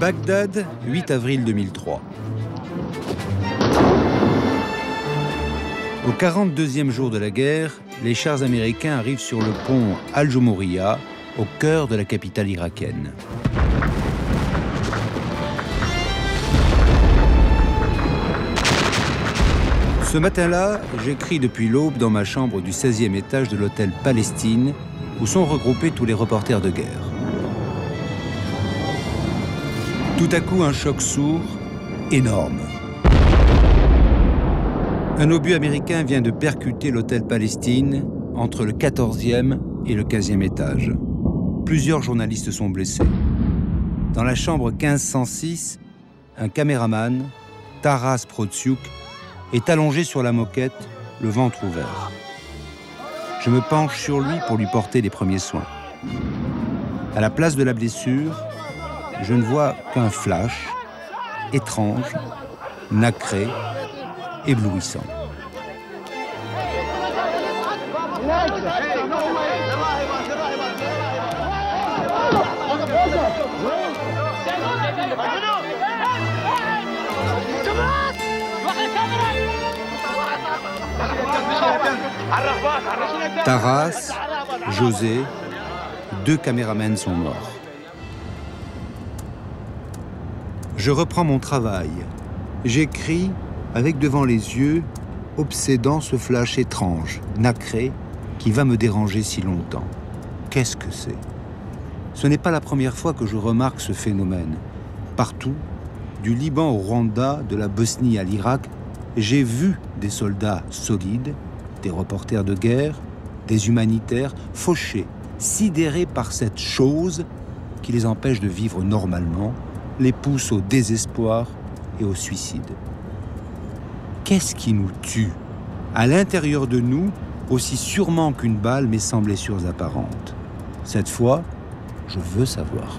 Bagdad, 8 avril 2003. Au 42e jour de la guerre, les chars américains arrivent sur le pont Al-Jumouria, au cœur de la capitale irakienne. Ce matin-là, j'écris depuis l'aube dans ma chambre du 16e étage de l'hôtel Palestine, où sont regroupés tous les reporters de guerre. Tout à coup, un choc sourd, énorme. Un obus américain vient de percuter l'hôtel Palestine entre le 14e et le 15e étage. Plusieurs journalistes sont blessés. Dans la chambre 1506, un caméraman, Taras Protsiouk, est allongé sur la moquette, le ventre ouvert. Je me penche sur lui pour lui porter les premiers soins. À la place de la blessure, je ne vois qu'un flash, étrange, nacré, éblouissant. Taras, José, 2 caméramens sont morts. Je reprends mon travail. J'écris avec devant les yeux, obsédant ce flash étrange, nacré, qui va me déranger si longtemps. Qu'est-ce que c'est? Ce n'est pas la première fois que je remarque ce phénomène. Partout, du Liban au Rwanda, de la Bosnie à l'Irak, j'ai vu des soldats solides, des reporters de guerre, des humanitaires fauchés, sidérés par cette chose qui les empêche de vivre normalement, les pousse au désespoir et au suicide. Qu'est-ce qui nous tue? À l'intérieur de nous, aussi sûrement qu'une balle, mais sans blessures apparentes. Cette fois, je veux savoir.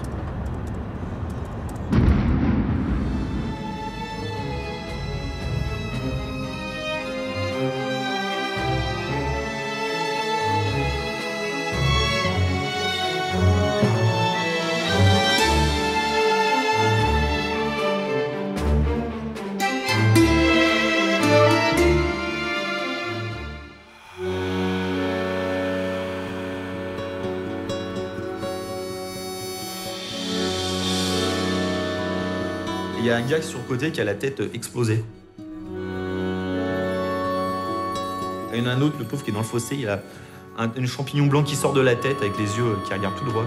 Il y a un gars sur le côté qui a la tête explosée. Il y en a un autre, le pauvre, qui est dans le fossé, il a un champignon blanc qui sort de la tête avec les yeux qui regardent tout droit.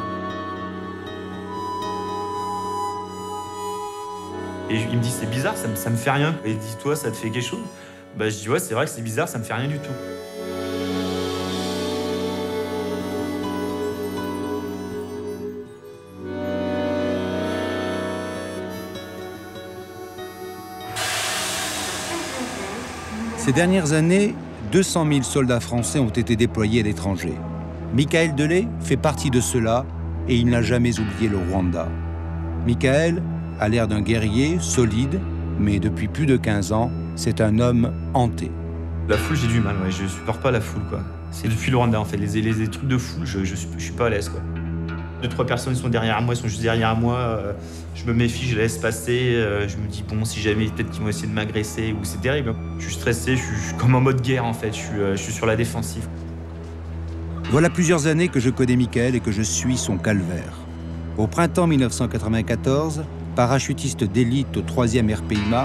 Et il me dit, c'est bizarre, ça me fait rien. Et il dit, toi, ça te fait quelque chose? Bah, je dis, ouais, c'est vrai que c'est bizarre, ça me fait rien du tout. Ces dernières années, 200 000 soldats français ont été déployés à l'étranger. Michael Delay fait partie de ceux-là et il n'a jamais oublié le Rwanda. Michael a l'air d'un guerrier solide, mais depuis plus de 15 ans, c'est un homme hanté. La foule, j'ai du mal, ouais. Je supporte pas la foule, quoi. C'est depuis le Rwanda, en fait. Les trucs de foule, je suis pas à l'aise, quoi. 2-3 personnes sont derrière moi, ils sont juste derrière moi. Je me méfie, je laisse passer. Je me dis, bon, si jamais, peut-être qu'ils vont essayer de m'agresser. Ou c'est terrible. Je suis stressé, je suis comme en mode guerre, en fait. Je suis sur la défensive. Voilà plusieurs années que je connais Michael et que je suis son calvaire. Au printemps 1994, parachutiste d'élite au 3e RPIMA,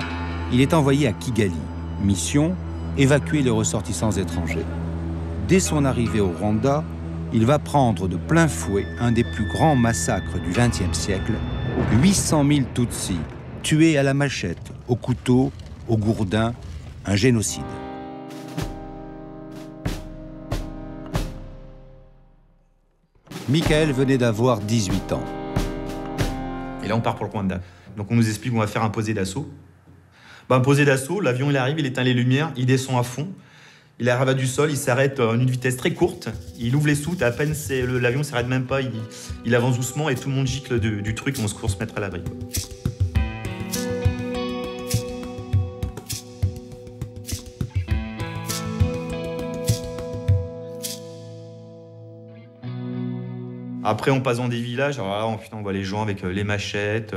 il est envoyé à Kigali. Mission, évacuer les ressortissants étrangers. Dès son arrivée au Rwanda, il va prendre de plein fouet un des plus grands massacres du XXe siècle, 800 000 Tutsis, tués à la machette, au couteau, au gourdin, un génocide. Michael venait d'avoir 18 ans. Et là, on part pour le Rwanda. Donc on nous explique qu'on va faire un posé d'assaut. Un posé d'assaut, l'avion il arrive, il éteint les lumières, il descend à fond. Il arrive à du sol, il s'arrête en une vitesse très courte. Il ouvre les soutes, à peine l'avion ne s'arrête même pas, il avance doucement et tout le monde gicle du truc pour se mettre à l'abri. Après, on passe dans des villages, alors là, on voit les gens avec les machettes.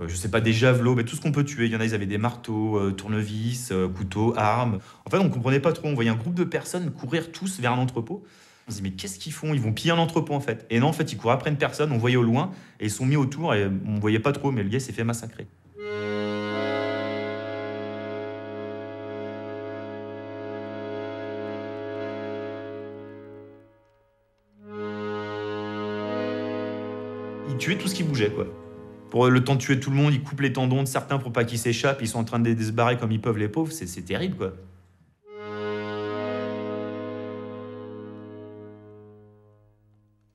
je sais pas, des javelots, mais tout ce qu'on peut tuer. Il y en a, ils avaient des marteaux, tournevis, couteaux, armes. En fait, on comprenait pas trop. On voyait un groupe de personnes courir tous vers un entrepôt. On se dit, mais qu'est-ce qu'ils font? Ils vont piller un entrepôt, en fait. Et non, en fait, ils courent après une personne, on voyait au loin, et ils sont mis autour, et on voyait pas trop, mais le gars s'est fait massacrer. Ils tuaient tout ce qui bougeait, quoi. Pour le temps de tuer tout le monde, ils coupent les tendons de certains pour pas qu'ils s'échappent. Ils sont en train de se barrer comme ils peuvent, les pauvres. C'est terrible, quoi.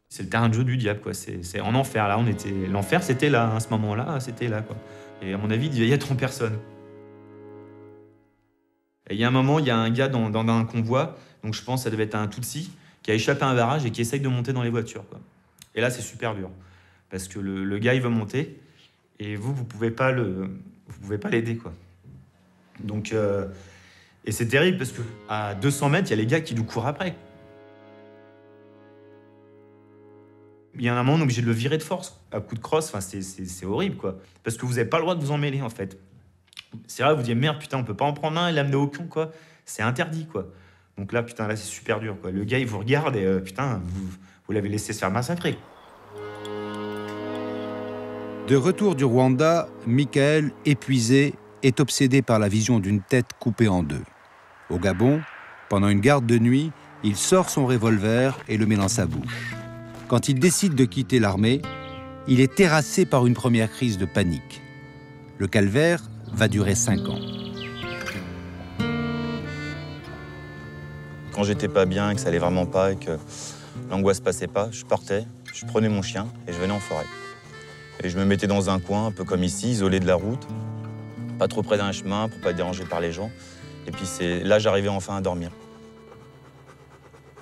C'est le terrain de jeu du diable, quoi. C'est en enfer, là. L'enfer, c'était là, hein, à ce moment-là, c'était là, quoi. Et à mon avis, il y a 30 personnes. Et il y a un moment, il y a un gars dans un convoi, donc je pense que ça devait être un Tutsi, qui a échappé à un barrage et qui essaye de monter dans les voitures, quoi. Et là, c'est super dur. Parce que le gars, il veut monter, et vous pouvez pas l'aider, quoi. Donc, et c'est terrible, parce qu'à 200 mètres, il y a les gars qui nous courent après. Il y a un moment, on est obligé de le virer de force, à coup de crosse. Enfin, c'est horrible, quoi. Parce que vous n'avez pas le droit de vous en mêler, en fait. C'est vrai, vous dites, merde, putain, on peut pas en prendre un et l'amener au con, quoi. C'est interdit, quoi. Donc là, putain, là, c'est super dur, quoi. Le gars, il vous regarde et, putain, vous l'avez laissé se faire massacrer. De retour du Rwanda, Michael, épuisé, est obsédé par la vision d'une tête coupée en deux. Au Gabon, pendant une garde de nuit, il sort son revolver et le met dans sa bouche. Quand il décide de quitter l'armée, il est terrassé par une première crise de panique. Le calvaire va durer 5 ans. Quand j'étais pas bien, que ça allait vraiment pas et que l'angoisse passait pas, je partais, je prenais mon chien et je venais en forêt. Et je me mettais dans un coin, un peu comme ici, isolé de la route, pas trop près d'un chemin pour pas être dérangé par les gens. Et puis là, j'arrivais enfin à dormir.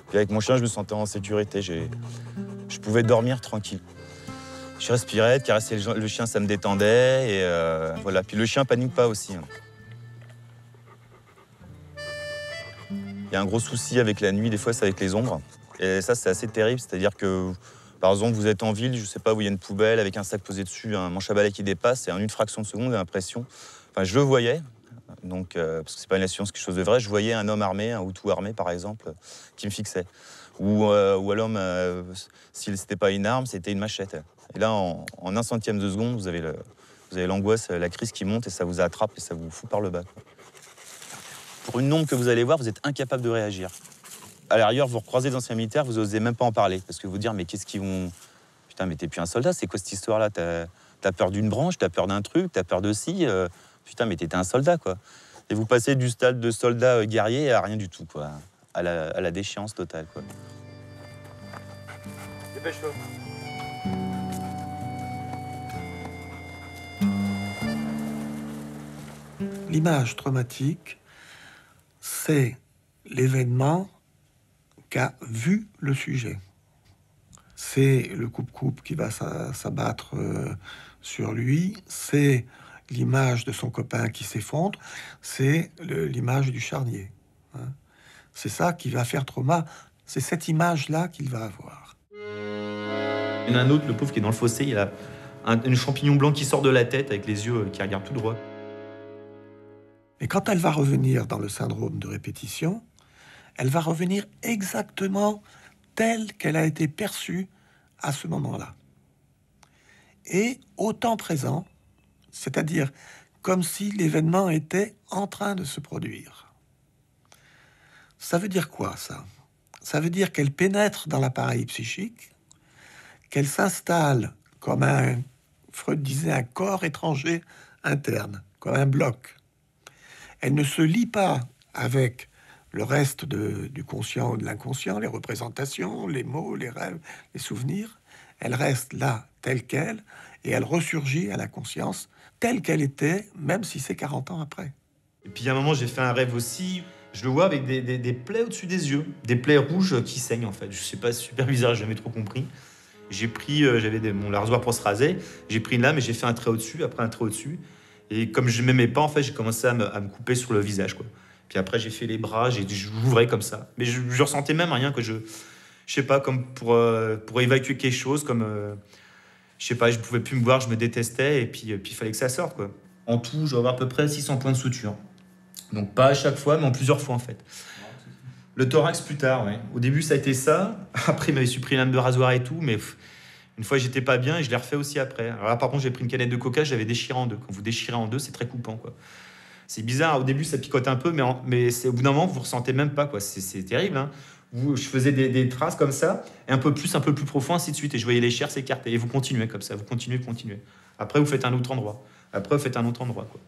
Puis avec mon chien, je me sentais en sécurité. Je pouvais dormir tranquille. Je respirais, caresser le chien, ça me détendait. Et voilà. Puis le chien panique pas aussi. Il y a un gros souci avec la nuit, des fois, c'est avec les ombres. Et ça, c'est assez terrible. C'est-à-dire que, par exemple, vous êtes en ville, je sais pas, où il y a une poubelle avec un sac posé dessus, un manche à balai qui dépasse, et en une fraction de seconde, j'ai l'impression. Enfin, je le voyais. Donc, parce que c'est pas une assurance, quelque chose de vrai, je voyais un homme armé, un Hutu armé par exemple, qui me fixait. Ou alors, si c'était pas une arme, c'était une machette. Et là, en un centième de seconde, vous avez l'angoisse, la crise qui monte et ça vous attrape et ça vous fout par le bas, quoi. Pour une ombre que vous allez voir, vous êtes incapable de réagir. À l'arrière, vous recroisez d'anciens militaires, vous osez même pas en parler, parce que vous dire, mais qu'est-ce qu'ils vont... Putain, mais t'es plus un soldat, c'est quoi cette histoire-là? T'as peur d'une branche, t'as peur d'un truc, t'as peur de ci... Putain, mais t'étais un soldat, quoi. Et vous passez du stade de soldat guerrier à rien du tout, quoi. À la déchéance totale, quoi. Dépêche-toi. L'image traumatique, c'est l'événement qu'a vu le sujet. C'est le coupe-coupe qui va s'abattre sur lui, c'est l'image de son copain qui s'effondre, c'est l'image du charnier. Hein. C'est ça qui va faire trauma, c'est cette image-là qu'il va avoir. Il y en a un autre, le pauvre, qui est dans le fossé, il a un champignon blanc qui sort de la tête avec les yeux qui regardent tout droit. Et quand elle va revenir dans le syndrome de répétition, elle va revenir exactement telle qu'elle a été perçue à ce moment-là. Et au temps présent, c'est-à-dire comme si l'événement était en train de se produire. Ça veut dire quoi, ça? Ça veut dire qu'elle pénètre dans l'appareil psychique, qu'elle s'installe comme Freud disait, un corps étranger interne, comme un bloc. Elle ne se lie pas avec le reste du conscient ou de l'inconscient, les représentations, les mots, les rêves, les souvenirs. Elle reste là, telle qu'elle, et elle ressurgit à la conscience telle qu'elle était, même si c'est 40 ans après. Et puis, il y a un moment, j'ai fait un rêve aussi. Je le vois avec des plaies au-dessus des yeux, des plaies rouges qui saignent, en fait. Je sais pas, super bizarre, j'ai jamais trop compris. J'ai pris, j'avais mon rasoir pour se raser, j'ai pris une lame et j'ai fait un trait au-dessus, après un trait au-dessus. Et comme je m'aimais pas, en fait, j'ai commencé à me couper sur le visage, quoi. Puis après, j'ai fait les bras, j'ouvrais comme ça. Mais je ressentais même rien que je sais pas, comme pour évacuer quelque chose, comme... Je sais pas, je pouvais plus me voir, je me détestais, et puis il fallait que ça sorte, quoi. En tout, je dois avoir à peu près 600 points de suture. Donc pas à chaque fois, mais en plusieurs fois, en fait. Le thorax plus tard, ouais. Au début, ça a été ça. Après, il m'avait supprimé lame de rasoir et tout, mais une fois, j'étais pas bien et je l'ai refait aussi après. Alors là, par contre, j'ai pris une canette de coca, j'avais déchiré en deux. Quand vous déchirez en deux, c'est très coupant, quoi. C'est bizarre, au début, ça picote un peu, mais c'est, au bout d'un moment, vous ressentez même pas, quoi. C'est terrible, hein. Je faisais des traces comme ça, et un peu plus profond, ainsi de suite. Et je voyais les chairs s'écarter. Et vous continuez comme ça, vous continuez. Après, vous faites un autre endroit. Après, vous faites un autre endroit, quoi.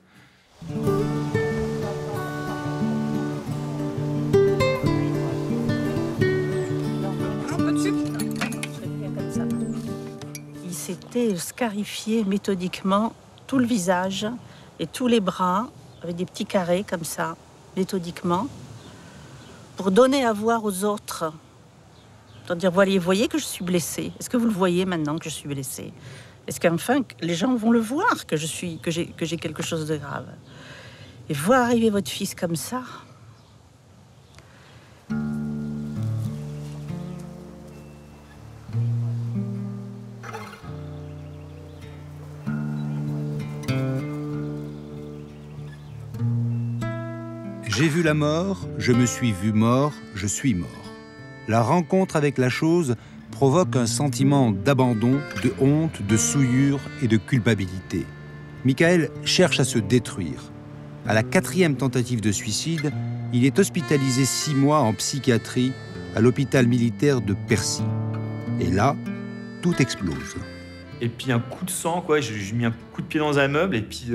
Il s'était scarifié méthodiquement tout le visage et tous les bras, avec des petits carrés comme ça, méthodiquement, pour donner à voir aux autres. C'est-à-dire, voyez que je suis blessée. Est-ce que vous le voyez maintenant que je suis blessée? Est-ce qu'enfin, les gens vont le voir que j'ai quelque chose de grave? Et voir arriver votre fils comme ça... J'ai vu la mort, je me suis vu mort, je suis mort. La rencontre avec la chose provoque un sentiment d'abandon, de honte, de souillure et de culpabilité. Michael cherche à se détruire. À la 4e tentative de suicide, il est hospitalisé 6 mois en psychiatrie à l'hôpital militaire de Percy. Et là, tout explose. Et puis un coup de sang, quoi. J'ai mis un coup de pied dans un meuble, et puis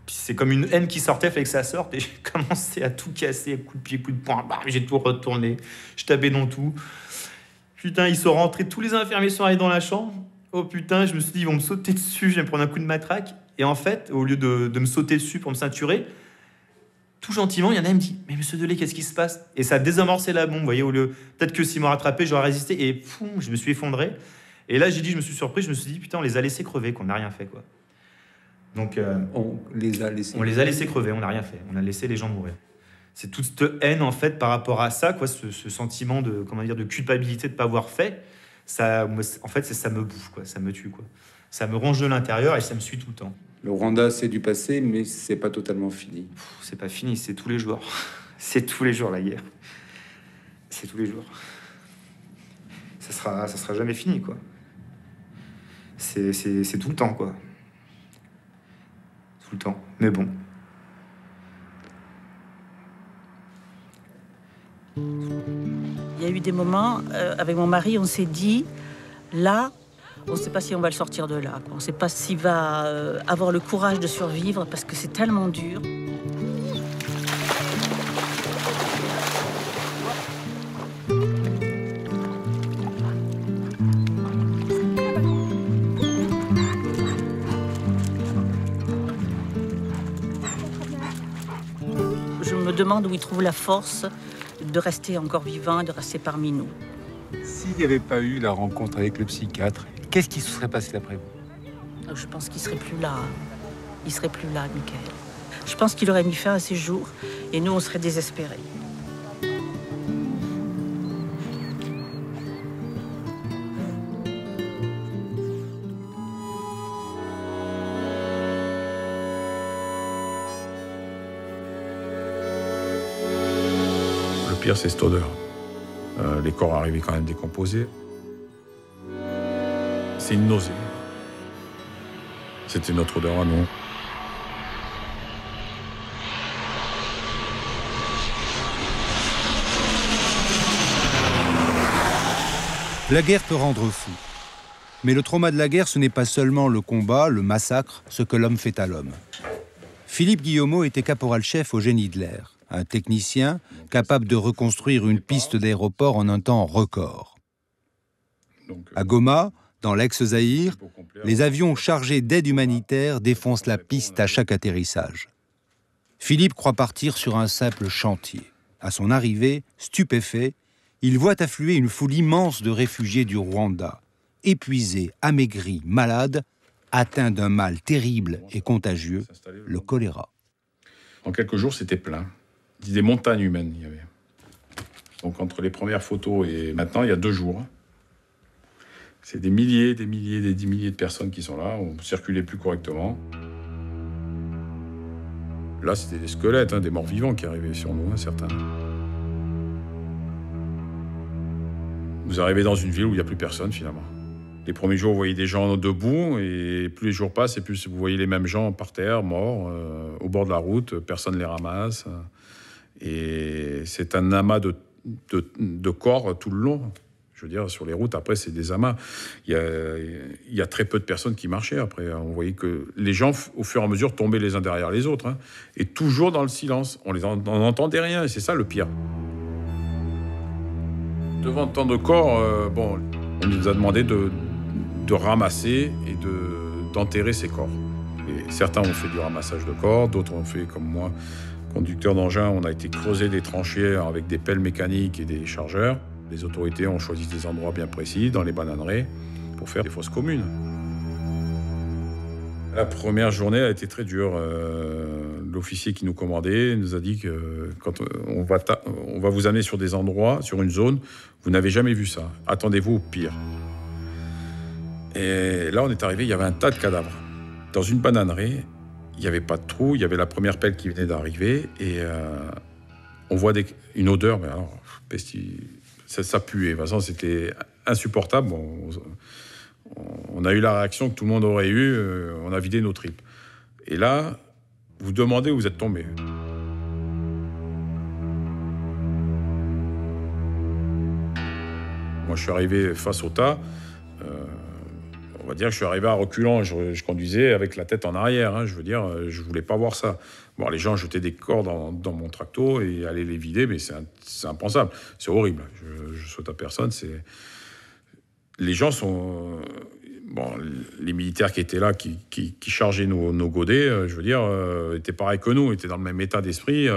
c'est comme une haine qui sortait, fallait que ça sorte, et j'ai commencé à tout casser, coup de pied, coup de poing, bah, j'ai tout retourné, je tapais dans tout. Putain, ils sont rentrés, tous les infirmiers sont allés dans la chambre. Oh putain, je me suis dit, ils vont me sauter dessus, je vais me prendre un coup de matraque. Et en fait, au lieu de me sauter dessus pour me ceinturer, tout gentiment, il y en a un qui me dit, mais monsieur Delay, qu'est-ce qui se passe? Et ça a désamorcé la bombe, vous voyez, au lieu, peut-être que s'ils m'ont rattrapé, j'aurais résisté, et poum, je me suis effondré. Et là, je me suis surpris, je me suis dit, putain, on les a laissés crever, qu'on n'a rien fait, quoi. Donc, on les a laissés crever, on n'a rien fait. On a laissé les gens mourir. C'est toute cette haine, en fait, par rapport à ça, quoi, ce sentiment de, de culpabilité de ne pas avoir fait. Ça, en fait, ça me bouffe, quoi, ça me tue, quoi. Ça me ronge de l'intérieur et ça me suit tout le temps. Le Rwanda, c'est du passé, mais c'est pas totalement fini. C'est pas fini, c'est tous les jours. C'est tous les jours, la guerre. C'est tous les jours. Ça sera jamais fini, quoi. C'est tout le temps, quoi. Tout le temps. Mais bon. Il y a eu des moments, avec mon mari, on s'est dit, là, on ne sait pas si on va le sortir de là, quoi. On ne sait pas s'il va avoir le courage de survivre, parce que c'est tellement dur. Je me demande où il trouve la force de rester encore vivant, de rester parmi nous. S'il n'y avait pas eu la rencontre avec le psychiatre, qu'est-ce qui se serait passé d'après vous? Je pense qu'il serait plus là. Il serait plus là, Michael. Je pense qu'il aurait mis fin à ses jours et nous, on serait désespérés. Le pire, c'est cette odeur. Les corps arrivaient quand même décomposés. C'est une nausée. C'était notre odeur à nous. La guerre peut rendre fou. Mais le trauma de la guerre, ce n'est pas seulement le combat, le massacre, ce que l'homme fait à l'homme. Philippe Guillemot était caporal-chef au génie de l'air, un technicien capable de reconstruire une piste d'aéroport en un temps record. À Goma, dans l'ex-Zaïre, les avions chargés d'aide humanitaire défoncent la piste à chaque atterrissage. Philippe croit partir sur un simple chantier. À son arrivée, stupéfait, il voit affluer une foule immense de réfugiés du Rwanda, épuisés, amaigris, malades, atteints d'un mal terrible et contagieux, le choléra. En quelques jours, c'était plein. Des montagnes humaines, il y avait. Donc entre les premières photos et maintenant, il y a 2 jours. C'est des milliers, des milliers de personnes qui sont là. On circulait plus correctement. Là, c'était des squelettes, des morts vivants qui arrivaient sur nous, certains. Vous arrivez dans une ville où il n'y a plus personne, finalement. Les premiers jours, vous voyez des gens debout, et plus les jours passent, et plus vous voyez les mêmes gens par terre, morts, au bord de la route, personne ne les ramasse. Et c'est un amas de corps tout le long. Je veux dire, sur les routes, après, c'est des amas. Il y a très peu de personnes qui marchaient. Après, on voyait que les gens, au fur et à mesure, tombaient les uns derrière les autres. Et toujours dans le silence. On n'entendait rien, et c'est ça le pire. Devant tant de corps, on nous a demandé de ramasser et d'enterrer ces corps. Et certains ont fait du ramassage de corps, d'autres ont fait, comme moi, conducteur d'engin, on a été creuser des tranchées avec des pelles mécaniques et des chargeurs. Les autorités ont choisi des endroits bien précis, dans les bananeraies, pour faire des fosses communes. La première journée a été très dure. L'officier qui nous commandait nous a dit que quand on va vous amener sur des endroits, sur une zone, vous n'avez jamais vu ça. Attendez-vous au pire. Et là, on est arrivé, il y avait un tas de cadavres. Dans une bananerie, il n'y avait pas de trou, il y avait la première pelle qui venait d'arriver, et on voit une odeur, mais alors, ça puait. De toute façon, c'était insupportable. On a eu la réaction que tout le monde aurait eu, on a vidé nos tripes. Et là, vous demandez où vous êtes tombé. Moi, je suis arrivé face au tas. On va dire que je suis arrivé à reculant. Je conduisais avec la tête en arrière. Je veux dire, je voulais pas voir ça. Bon, les gens jetaient des corps dans mon tracto et allaient les vider, mais c'est impensable. C'est horrible. Je souhaite à personne. Les gens sont... les militaires qui étaient là, qui chargeaient nos godets, je veux dire, étaient pareils que nous, étaient dans le même état d'esprit.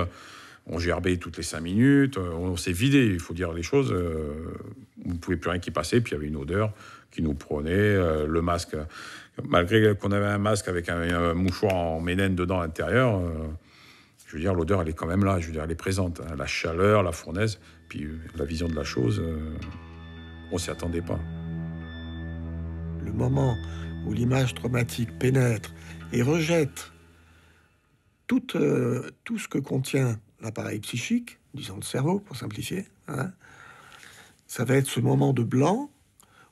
On gerbait toutes les 5 minutes. On s'est vidé, il faut dire les choses. On ne pouvait plus rien qui passait, puis il y avait une odeur qui nous prenait. Le masque, malgré qu'on avait un masque avec un mouchoir en ménène dedans à l'intérieur, je veux dire, l'odeur, elle est quand même là. Je veux dire, elle est présente. La chaleur, la fournaise, puis la vision de la chose, on ne s'y attendait pas. Le moment où l'image traumatique pénètre et rejette tout ce que contient l'appareil psychique, disons le cerveau pour simplifier, ça va être ce moment de blanc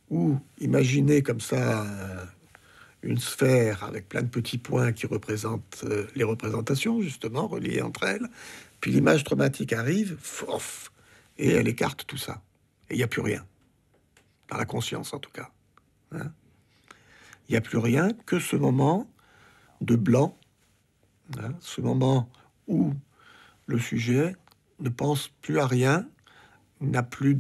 où, imaginez comme ça une sphère avec plein de petits points qui représentent les représentations, justement, reliées entre elles, puis l'image traumatique arrive, et elle écarte tout ça. Et il n'y a plus rien. Dans la conscience, en tout cas. Il n'y a plus rien que ce moment de blanc, ce moment où le sujet ne pense plus à rien, n'a plus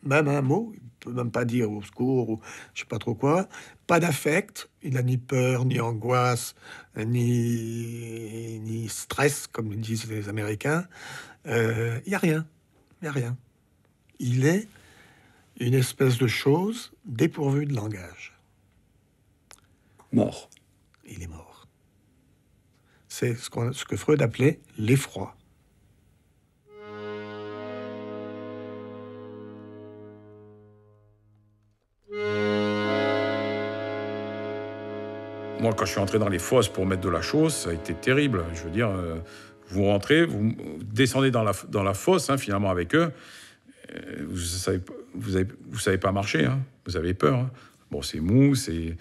même un mot, il ne peut même pas dire au secours ou je ne sais pas trop quoi, pas d'affect, il n'a ni peur, ni angoisse, ni stress, comme le disent les Américains. Il n'y a rien, il n'y a rien. Il est une espèce de chose dépourvue de langage. Mort. Il est mort. C'est ce que Freud appelait l'effroi. Moi, quand je suis entré dans les fosses pour mettre de la chose, ça a été terrible. Je veux dire, vous rentrez, vous descendez dans la fosse, finalement, avec eux. Vous savez pas marcher, vous avez peur. Bon, c'est mou, c'est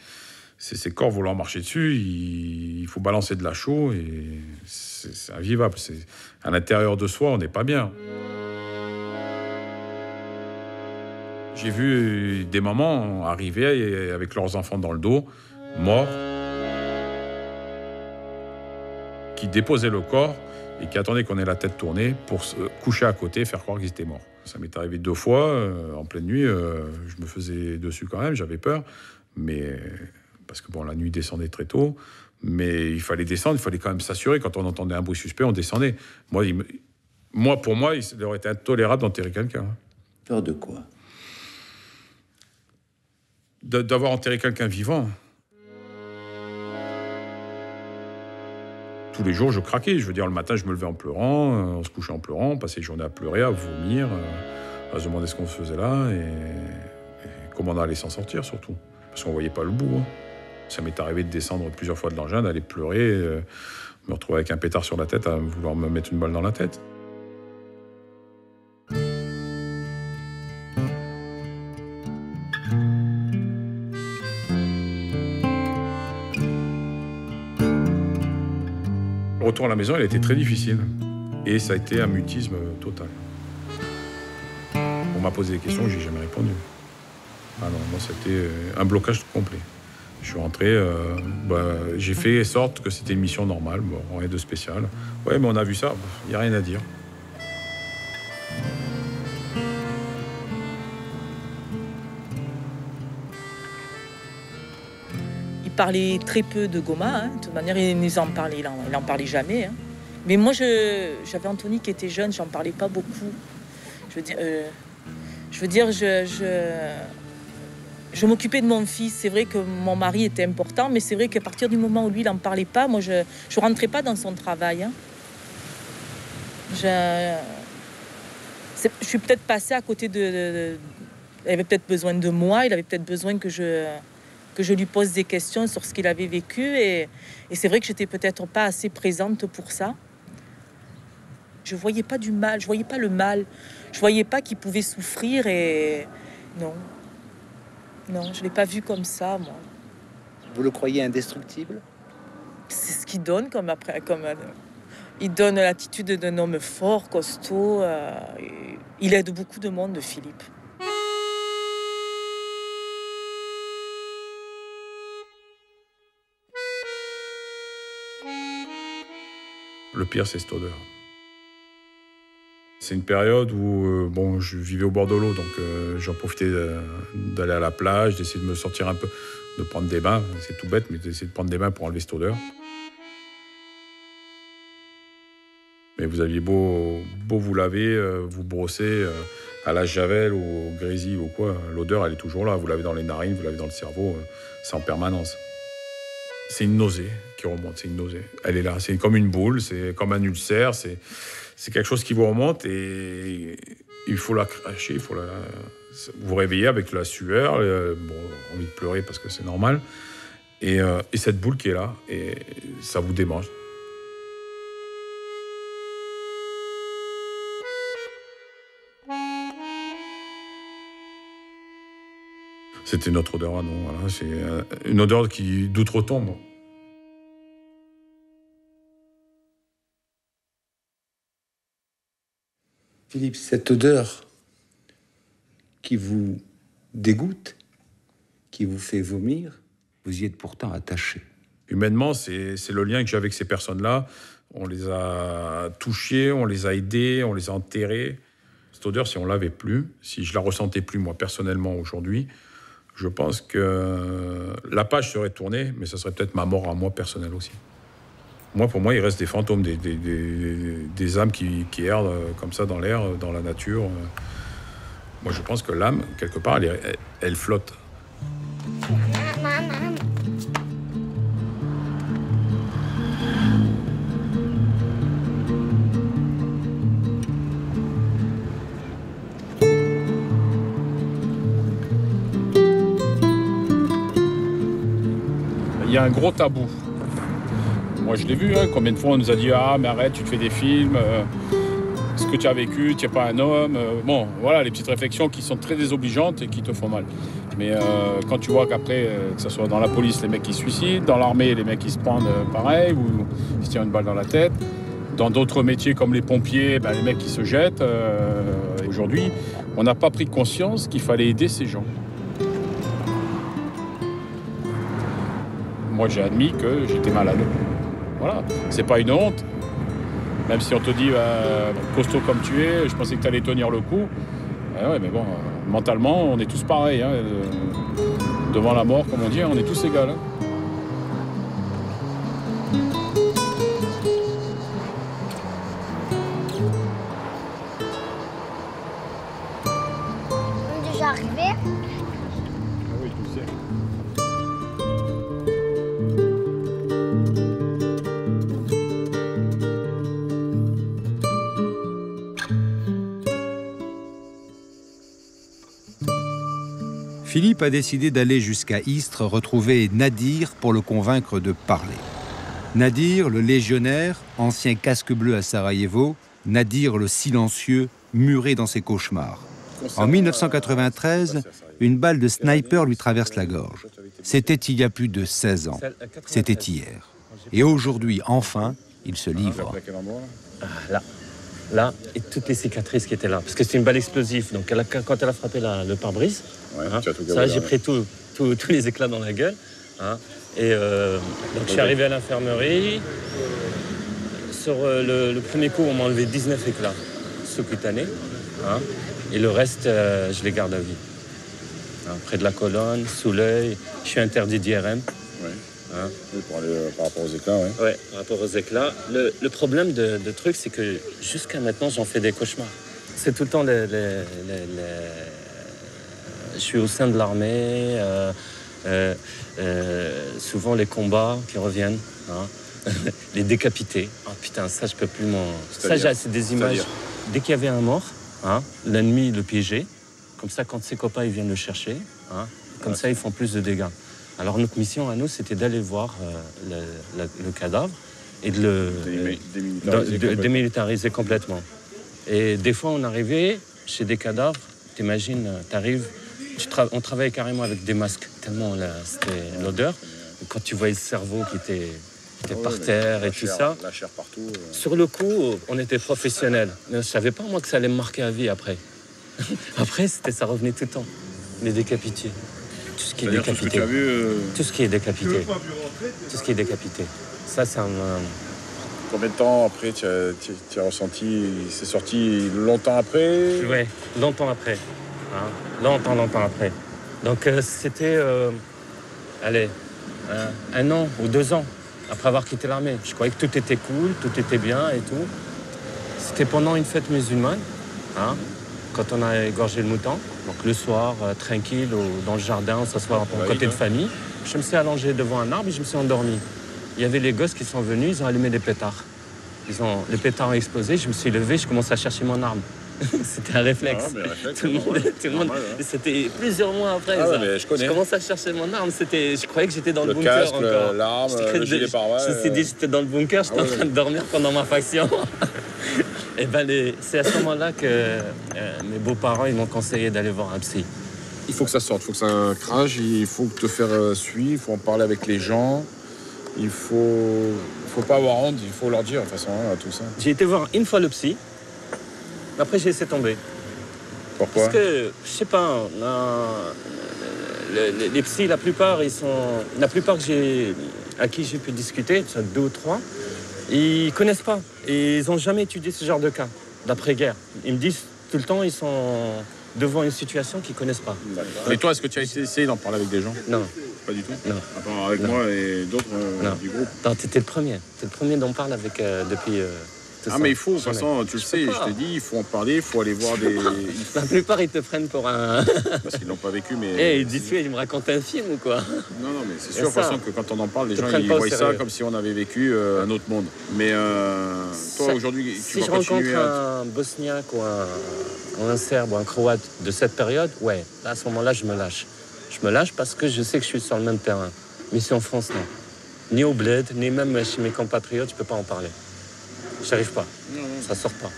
ces corps voulant marcher dessus, il faut balancer de la chaux et c'est invivable. À l'intérieur de soi, on n'est pas bien. J'ai vu des mamans arriver avec leurs enfants dans le dos, morts, qui déposaient le corps et qui attendaient qu'on ait la tête tournée pour se coucher à côté et faire croire qu'ils étaient morts. Ça m'est arrivé 2 fois, en pleine nuit, je me faisais dessus quand même, j'avais peur, mais parce que la nuit descendait très tôt, mais il fallait descendre, il fallait quand même s'assurer, quand on entendait un bruit suspect, on descendait. Pour moi, il aurait été intolérable d'enterrer quelqu'un. Peur de quoi? D'avoir enterré quelqu'un vivant. Tous les jours, je craquais. Je veux dire, le matin, je me levais en pleurant, on se couchait en pleurant, on passait les journées à pleurer, à vomir, à se demander ce qu'on faisait là. Et comment on allait s'en sortir surtout. Parce qu'on ne voyait pas le bout. Hein. Ça m'est arrivé de descendre plusieurs fois de l'engin, d'aller pleurer, me retrouver avec un pétard sur la tête, à vouloir me mettre une balle dans la tête. Le retour à la maison, il a été très difficile. Et ça a été un mutisme total. On m'a posé des questions que j'ai jamais répondu. Ah non, moi, c'était un blocage complet. Je suis rentré, j'ai fait sorte que c'était une mission normale, bon, rien de spécial. Ouais, mais on a vu ça, il n'y a rien à dire. Il parlait très peu de Goma, hein. De toute manière, il nous en parlait, il n'en parlait jamais. Hein. Mais moi, j'avais Anthony qui était jeune, j'en parlais pas beaucoup. Je veux dire, je m'occupais de mon fils. C'est vrai que mon mari était important, mais c'est vrai qu'à partir du moment où lui, il n'en parlait pas, moi, je rentrais pas dans son travail. Hein. Je suis peut-être passée à côté de... Il avait peut-être besoin de moi, il avait peut-être besoin que je lui pose des questions sur ce qu'il avait vécu. Et c'est vrai que j'étais peut-être pas assez présente pour ça. Je voyais pas du mal, je voyais pas le mal. Je voyais pas qu'il pouvait souffrir et... Non, je l'ai pas vu comme ça, moi. Vous le croyez indestructible? C'est ce qu'il donne il donne l'attitude d'un homme fort, costaud. Il aide beaucoup de monde, Philippe. Le pire, c'est cette odeur. C'est une période où je vivais au bord de l'eau, donc j'en profitais d'aller à la plage, d'essayer de me sortir un peu, de prendre des bains. C'est tout bête, mais d'essayer de prendre des bains pour enlever cette odeur. Mais vous aviez beau vous laver, vous brosser à la javel ou au grésil ou quoi, l'odeur, elle est toujours là. Vous l'avez dans les narines, vous l'avez dans le cerveau, c'est en permanence. C'est une nausée qui remonte, c'est une nausée. Elle est là, c'est comme une boule, c'est comme un ulcère, c'est quelque chose qui vous remonte et il faut la cracher, il faut vous réveiller avec la sueur, envie de pleurer parce que c'est normal, et cette boule qui est là, et ça vous démange. C'était notre odeur à nous, voilà. C'est une odeur d'outre-tombe. Philippe, cette odeur qui vous dégoûte, qui vous fait vomir, vous y êtes pourtant attaché. Humainement, c'est le lien que j'ai avec ces personnes-là. On les a touchés, on les a aidés, on les a enterrés. Cette odeur, si on l'avait plus, si je la ressentais plus moi personnellement aujourd'hui, je pense que la page serait tournée, mais ça serait peut-être ma mort à moi personnelle aussi. Pour moi, il reste des fantômes, des âmes qui errent comme ça dans l'air, dans la nature. Moi, je pense que l'âme, quelque part, elle flotte. Il y a un gros tabou. Moi, je l'ai vu, hein. Combien de fois on nous a dit « Ah, mais arrête, tu te fais des films, ce que tu as vécu, tu n'es pas un homme. » Bon, voilà, les petites réflexions qui sont très désobligeantes et qui te font mal. Mais quand tu vois qu'après, que ce soit dans la police, les mecs qui se suicident, dans l'armée, les mecs qui se prennent pareil, ou qui se tirent une balle dans la tête, dans d'autres métiers comme les pompiers, les mecs qui se jettent. Aujourd'hui, on n'a pas pris conscience qu'il fallait aider ces gens. Moi, j'ai admis que j'étais malade. Voilà, c'est pas une honte. Même si on te dit, costaud comme tu es, je pensais que tu allais tenir le coup. Ouais, mais bon, mentalement, on est tous pareils. Hein. Devant la mort, comme on dit, on est tous égaux. Hein. On est déjà arrivé? Ah oui, je sais. Philippe a décidé d'aller jusqu'à Istres retrouver Nadir pour le convaincre de parler. Nadir, le légionnaire, ancien casque bleu à Sarajevo, Nadir le silencieux, muré dans ses cauchemars. En 1993, une balle de sniper lui traverse la gorge. C'était il y a plus de 16 ans. C'était hier. Et aujourd'hui, enfin, il se livre. Là, et toutes les cicatrices qui étaient là. Parce que c'est une balle explosive. Donc quand elle a frappé le pare-brise, ça, j'ai pris tous les éclats dans la gueule. Et donc je suis arrivé à l'infirmerie. Sur le premier coup, on m'a enlevé 19 éclats sous-cutanés. Et le reste, je les garde à vie. Près de la colonne, sous l'œil. Je suis interdit d'IRM. Oui, par rapport aux éclats, oui. Oui, par rapport aux éclats. Le problème de truc, c'est que jusqu'à maintenant, j'en fais des cauchemars. C'est tout le temps je suis au sein de l'armée, souvent les combats qui reviennent, les décapités. Oh putain, ça, je peux plus m'en... Ça, c'est des images. Dès qu'il y avait un mort, l'ennemi le piégeait. Comme ça, quand ses copains ils viennent le chercher, comme ça, ils font plus de dégâts. Alors notre mission à nous, c'était d'aller voir le cadavre et de le démilitariser complètement. Et des fois, on arrivait chez des cadavres, t'imagines, on travaillait carrément avec des masques, tellement c'était l'odeur. Quand tu voyais le cerveau qui était par terre et tout ça, la chair partout. Sur le coup, on était professionnels. Mais je ne savais pas, moi, que ça allait me marquer à vie après. Après, ça revenait tout le temps, les décapités. Tout ce qui est décapité. Tout ce qui est décapité. Tout ce qui est décapité. Ça, c'est un... Combien de temps après tu as ressenti... C'est sorti longtemps après? Oui, longtemps après. Longtemps après. Donc, c'était... allez, 1 an ou 2 ans après avoir quitté l'armée. Je croyais que tout était cool, tout était bien et tout. C'était pendant une fête musulmane, quand on a égorgé le mouton. Donc le soir, tranquille, dans le jardin, on s'assoit en côté de famille. Je me suis allongé devant un arbre et je me suis endormi. Il y avait les gosses qui sont venus, ils ont allumé des pétards. Les pétards ont explosé, je me suis levé, je commençais à chercher mon arme. C'était un réflexe. Tout le monde, c'était plusieurs mois après. Je commençais à chercher mon arme. Je croyais que j'étais dans le bunker casque, encore. L'arme, le gilet pare-balles. Je me suis dit que j'étais dans le bunker, j'étais en train de dormir pendant ma faction. Et c'est à ce moment-là que mes beaux-parents ils m'ont conseillé d'aller voir un psy. Il faut que ça sorte, il faut que ça crache, il faut te faire suivre, il faut en parler avec les gens. Il faut pas avoir honte, il faut leur dire de toute façon tout ça. J'ai été voir une fois le psy. Après, j'ai laissé tomber. Pourquoi? Parce que, je sais pas, les psys, la plupart à qui j'ai pu discuter, 2 ou 3, ils connaissent pas. Et ils ont jamais étudié ce genre de cas, d'après-guerre. Ils me disent tout le temps, ils sont devant une situation qu'ils connaissent pas. Mais toi, est-ce que tu as essayé d'en parler avec des gens? Non. Pas du tout? Non. À part avec moi et d'autres du groupe? Non, t'étais le premier. T'es le premier d'en parler avec depuis... mais il faut, de toute façon, tu le sais, je t'ai dit, il faut en parler, il faut aller voir des... La plupart, ils te prennent pour un... Parce qu'ils l'ont pas vécu, mais... ils disent, ils me racontent un film ou quoi? Non, mais c'est sûr, de toute façon, que quand on en parle, les gens, ils voient ça comme si on avait vécu un autre monde. Mais toi, aujourd'hui, tu vas continuer Si je rencontre un Bosniaque ou un Serbe ou un Croate de cette période, là, à ce moment-là, je me lâche. Je me lâche parce que je sais que je suis sur le même terrain. Mais ici en France, non. Ni au bled, ni même chez mes compatriotes, je peux pas en parler. J'arrive pas. Ça sort pas.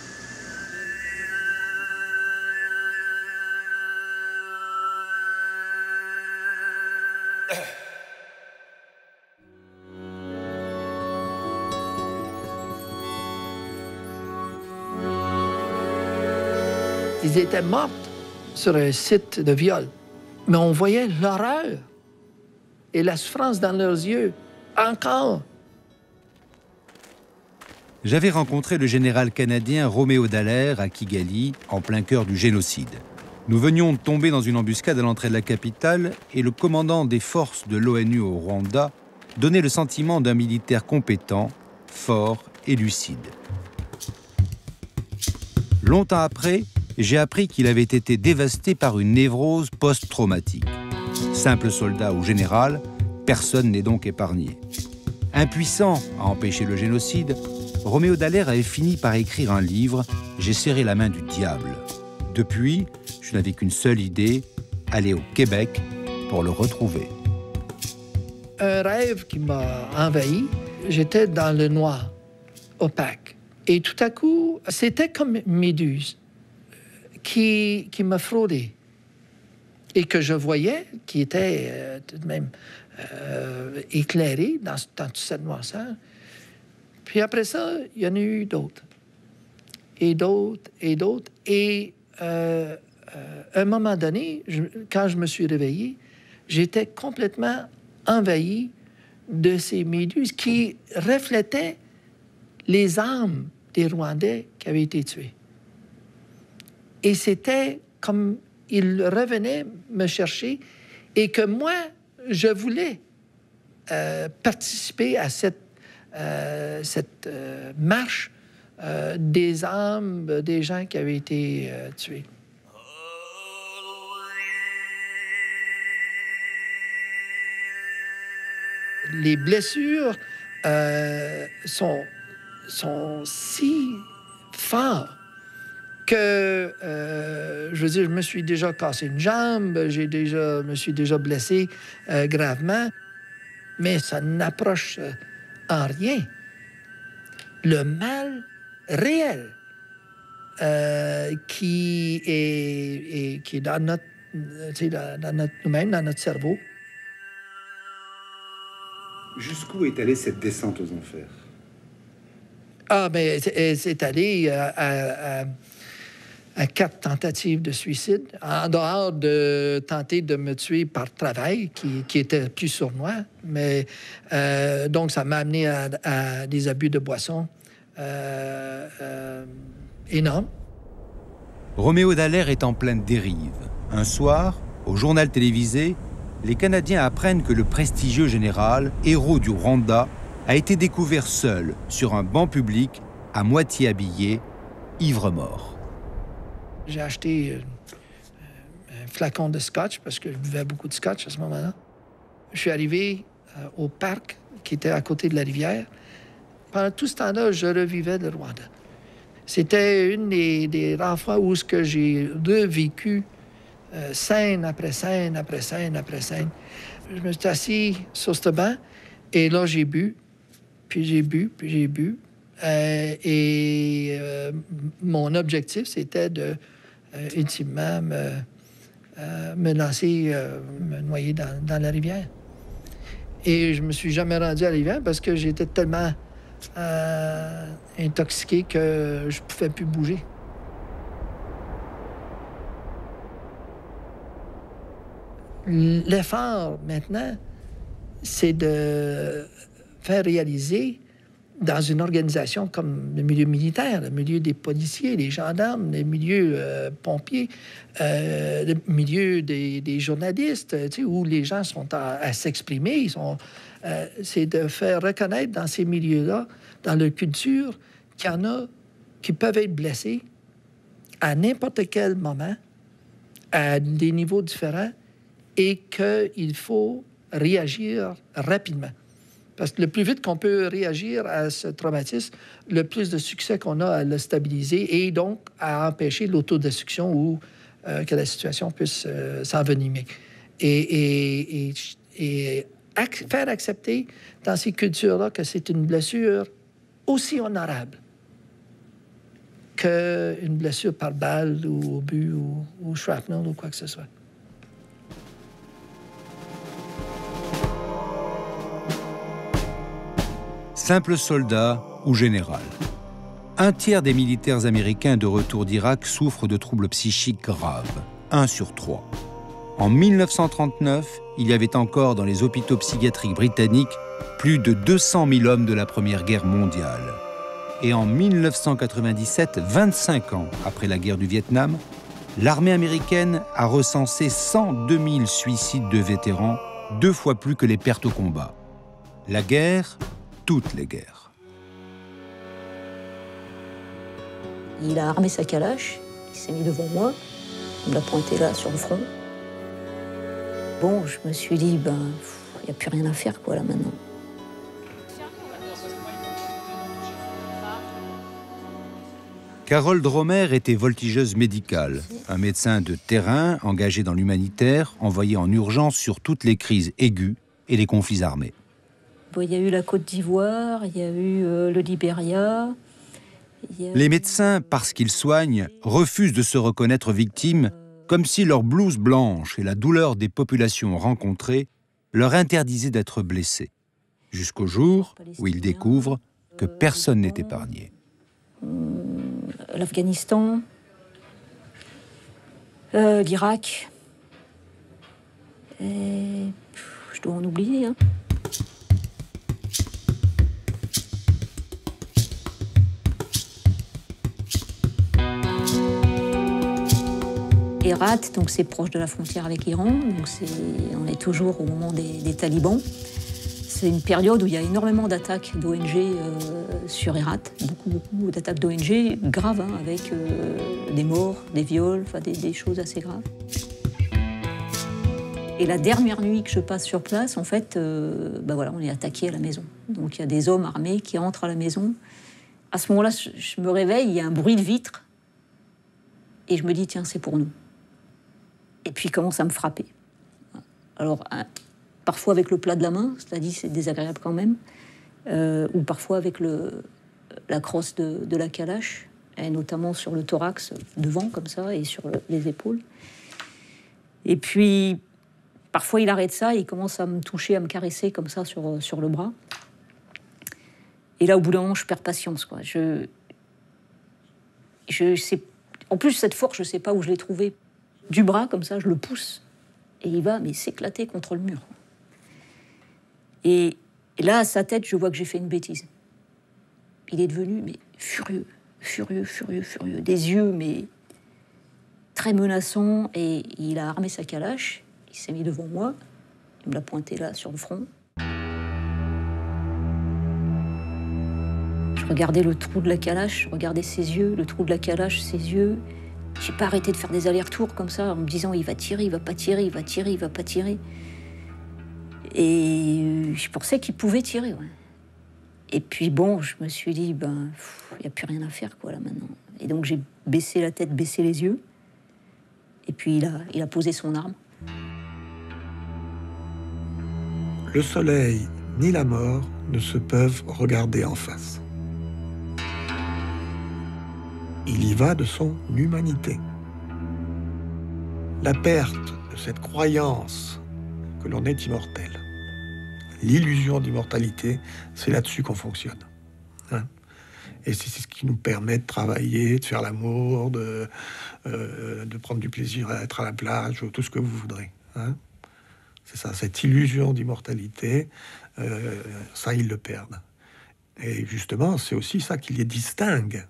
Ils étaient morts sur un site de viol. Mais on voyait l'horreur et la souffrance dans leurs yeux. Encore. J'avais rencontré le général canadien Roméo Dallaire à Kigali, en plein cœur du génocide. Nous venions de tomber dans une embuscade à l'entrée de la capitale et le commandant des forces de l'ONU au Rwanda donnait le sentiment d'un militaire compétent, fort et lucide. Longtemps après, j'ai appris qu'il avait été dévasté par une névrose post-traumatique. Simple soldat ou général, personne n'est donc épargné. Impuissant à empêcher le génocide, Roméo Dallaire avait fini par écrire un livre « J'ai serré la main du diable ». Depuis, je n'avais qu'une seule idée, aller au Québec pour le retrouver. Un rêve qui m'a envahi, j'étais dans le noir, opaque. Et tout à coup, c'était comme une méduse qui me fraudait et que je voyais, qui était tout de même éclairée dans toute cette noirceur. Puis après ça, il y en a eu d'autres. Et d'autres, et d'autres. Et à un moment donné, quand je me suis réveillé, j'étais complètement envahi de ces méduses qui reflétaient les âmes des Rwandais qui avaient été tués. Et c'était comme ils revenaient me chercher et que moi, je voulais participer à cette marche des âmes des gens qui avaient été tués. Les blessures sont si fortes que, je veux dire, je me suis déjà cassé une jambe, me suis déjà blessé gravement, mais ça n'approche en rien le mal réel qui est dans notre, nous-mêmes, dans notre cerveau. Jusqu'où est allée cette descente aux enfers? Ah, mais c'est allé à 4 tentatives de suicide, en dehors de tenter de me tuer par travail, qui était plus sournois. Mais donc, ça m'a amené à des abus de boissons énormes. Roméo Dallaire est en pleine dérive. Un soir, au journal télévisé, les Canadiens apprennent que le prestigieux général, héros du Rwanda, a été découvert seul sur un banc public, à moitié habillé, ivre-mort. J'ai acheté un flacon de scotch parce que je buvais beaucoup de scotch à ce moment-là. Je suis arrivé au parc qui était à côté de la rivière. Pendant tout ce temps-là, je revivais le Rwanda. C'était une des rares fois où j'ai revécu scène après scène, après scène, après scène. Je me suis assis sur ce banc et là, j'ai bu, puis j'ai bu, puis j'ai bu. Mon objectif, c'était de ultimement me lancer, me noyer dans la rivière. Et je me suis jamais rendu à la rivière parce que j'étais tellement intoxiqué que je pouvais plus bouger. L'effort maintenant, c'est de faire réaliser dans une organisation comme le milieu militaire, le milieu des policiers, des gendarmes, le milieu pompiers, le milieu des journalistes, où les gens sont à s'exprimer, c'est de faire reconnaître dans ces milieux-là, dans leur culture, qu'il y en a qui peuvent être blessés à n'importe quel moment, à des niveaux différents, et qu'il faut réagir rapidement. Parce que le plus vite qu'on peut réagir à ce traumatisme, le plus de succès qu'on a à le stabiliser et donc à empêcher l'autodestruction ou que la situation puisse s'envenimer. Et faire accepter dans ces cultures-là que c'est une blessure aussi honorable qu'une blessure par balle ou obus ou shrapnel ou quoi que ce soit. Simple soldat ou général. Un tiers des militaires américains de retour d'Irak souffrent de troubles psychiques graves, 1 sur 3. En 1939, il y avait encore dans les hôpitaux psychiatriques britanniques plus de 200 000 hommes de la Première Guerre mondiale. Et en 1997, 25 ans après la guerre du Vietnam, l'armée américaine a recensé 102 000 suicides de vétérans, 2 fois plus que les pertes au combat. La guerre, toutes les guerres. Il a armé sa calache, il s'est mis devant moi, il me l'a pointé là sur le front. Bon, je me suis dit, il n'y a plus rien à faire, quoi, là, maintenant. Carole Dromer était voltigeuse médicale, un médecin de terrain engagé dans l'humanitaire, envoyé en urgence sur toutes les crises aiguës et les conflits armés. Bon, il y a eu la Côte d'Ivoire, il y a eu le Libéria. Les médecins, parce qu'ils soignent, refusent de se reconnaître victimes, comme si leur blouse blanche et la douleur des populations rencontrées leur interdisaient d'être blessés, jusqu'au jour où ils découvrent que personne n'est épargné. L'Afghanistan, l'Irak, et je dois en oublier. Hein. Herat, donc c'est proche de la frontière avec l'Iran, donc on est toujours au moment des talibans. C'est une période où il y a énormément d'attaques d'ONG sur Herat, beaucoup d'attaques d'ONG graves, hein, avec des morts, des viols, enfin des choses assez graves. Et la dernière nuit que je passe sur place, en fait, voilà, on est attaqué à la maison. Donc il y a des hommes armés qui entrent à la maison. À ce moment-là, je me réveille, il y a un bruit de vitre, et je me dis, tiens, c'est pour nous. Et puis il commence à me frapper. Alors, parfois avec le plat de la main, c'est-à-dire c'est désagréable quand même, ou parfois avec la crosse de la calache, et notamment sur le thorax, devant comme ça, et sur les épaules. Et puis, parfois il arrête ça, et il commence à me toucher, à me caresser comme ça sur le bras. Et là, au bout d'un moment, je perds patience, quoi. Je sais... En plus, cette force, je ne sais pas où je l'ai trouvée. Du bras, comme ça, je le pousse. Et il va, mais s'éclater contre le mur. Et là, à sa tête, je vois que j'ai fait une bêtise. Il est devenu, mais furieux. Des yeux, mais très menaçants. Et il a armé sa calache. Il s'est mis devant moi. Il me l'a pointé là, sur le front. Je regardais le trou de la calache, je regardais ses yeux, le trou de la calache, ses yeux. J'ai pas arrêté de faire des allers-retours comme ça, en me disant il va tirer, il va pas tirer, il va tirer, il va pas tirer. Et je pensais qu'il pouvait tirer, ouais. Et puis bon, je me suis dit, il n'y a plus rien à faire, quoi, là, maintenant. Et donc j'ai baissé la tête, baissé les yeux. Et puis il a posé son arme. Le soleil ni la mort ne se peuvent regarder en face. Il y va de son humanité. La perte de cette croyance que l'on est immortel, l'illusion d'immortalité, c'est là-dessus qu'on fonctionne. Hein? Et c'est ce qui nous permet de travailler, de faire l'amour, de prendre du plaisir à être à la plage, ou tout ce que vous voudrez. Hein? C'est ça, cette illusion d'immortalité, ça, ils le perdent. Et justement, c'est aussi ça qui les distingue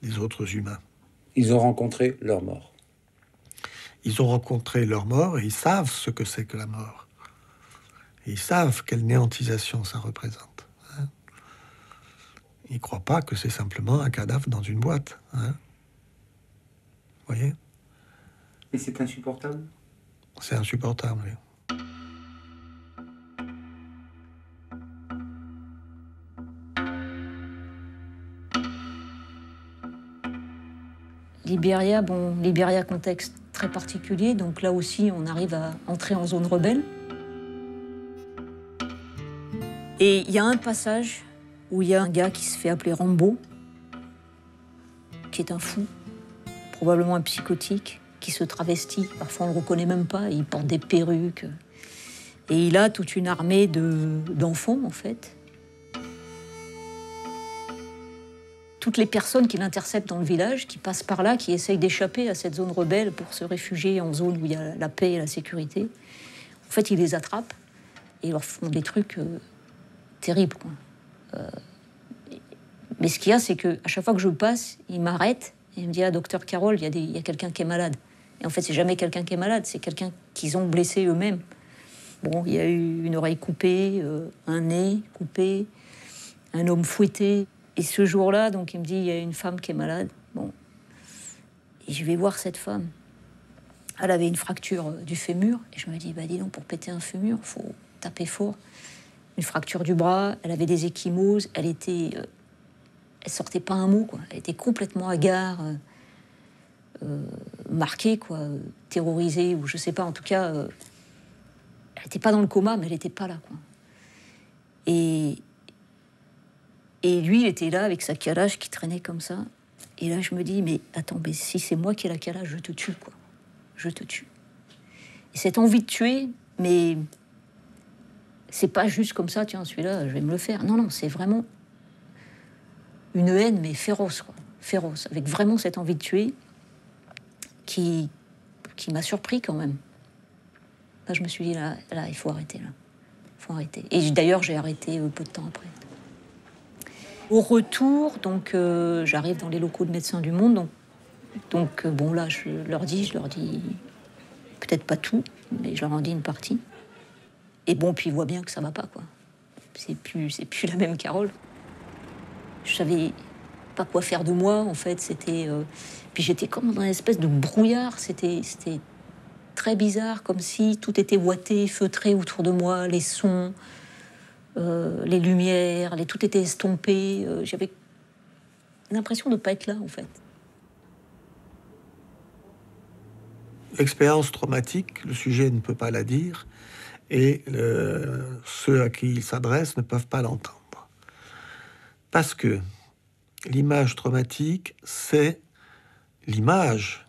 des autres humains. Ils ont rencontré leur mort. Ils ont rencontré leur mort et ils savent ce que c'est que la mort. Et ils savent quelle néantisation ça représente. Hein. Ils ne croient pas que c'est simplement un cadavre dans une boîte. Hein. Vous voyez ? Et c'est insupportable ? C'est insupportable, oui. Libéria, contexte très particulier, donc là aussi on arrive à entrer en zone rebelle. Et il y a un passage où il y a un gars qui se fait appeler Rambo, qui est un fou, probablement un psychotique, qui se travestit, parfois on ne le reconnaît même pas, il porte des perruques. Et il a toute une armée d'enfants, en fait. Toutes les personnes qui l'interceptent dans le village, qui passent par là, qui essayent d'échapper à cette zone rebelle pour se réfugier en zone où il y a la paix et la sécurité, en fait, ils les attrapent et ils leur font des trucs terribles, quoi. Mais ce qu'il y a, c'est qu'à chaque fois que je passe, il m'arrête et il me dit « Ah, docteur Carole, il y a quelqu'un qui est malade. » Et en fait, c'est jamais quelqu'un qui est malade, c'est quelqu'un qu'ils ont blessé eux-mêmes. Bon, il y a eu une oreille coupée, un nez coupé, un homme fouetté. Et ce jour-là, donc, il me dit, il y a une femme qui est malade. Bon. Et je vais voir cette femme. Elle avait une fracture du fémur. Et je me dis, dis donc, pour péter un fémur, il faut taper fort. Une fracture du bras, elle avait des ecchymoses, elle était elle sortait pas un mot, quoi. Elle était complètement hagard, marquée, quoi, terrorisée, ou je sais pas, en tout cas, elle n'était pas dans le coma, mais elle n'était pas là, quoi. Et lui, il était là avec sa calage qui traînait comme ça. Et là, je me dis, mais attends, mais si c'est moi qui ai la calage, je te tue, quoi. Je te tue. Et cette envie de tuer, mais c'est pas juste comme ça, tiens, celui-là, je vais me le faire. Non, non, c'est vraiment une haine, mais féroce, quoi. Féroce, avec vraiment cette envie de tuer qui m'a surpris quand même. Là, je me suis dit, là, il faut arrêter, là. Il faut arrêter. Et d'ailleurs, j'ai arrêté peu de temps après. Au retour, donc, j'arrive dans les locaux de Médecins du Monde. Donc bon, là, je leur dis peut-être pas tout, mais je leur en dis une partie. Et bon, puis ils voient bien que ça va pas, quoi. C'est plus la même Carole. Je savais pas quoi faire de moi, en fait. C'était puis j'étais comme dans une espèce de brouillard. C'était très bizarre, comme si tout était ouaté, feutré autour de moi, les sons, les lumières, tout était estompé. J'avais l'impression de ne pas être là, en fait. L'expérience traumatique, le sujet ne peut pas la dire, et ceux à qui il s'adresse ne peuvent pas l'entendre. Parce que l'image traumatique, c'est l'image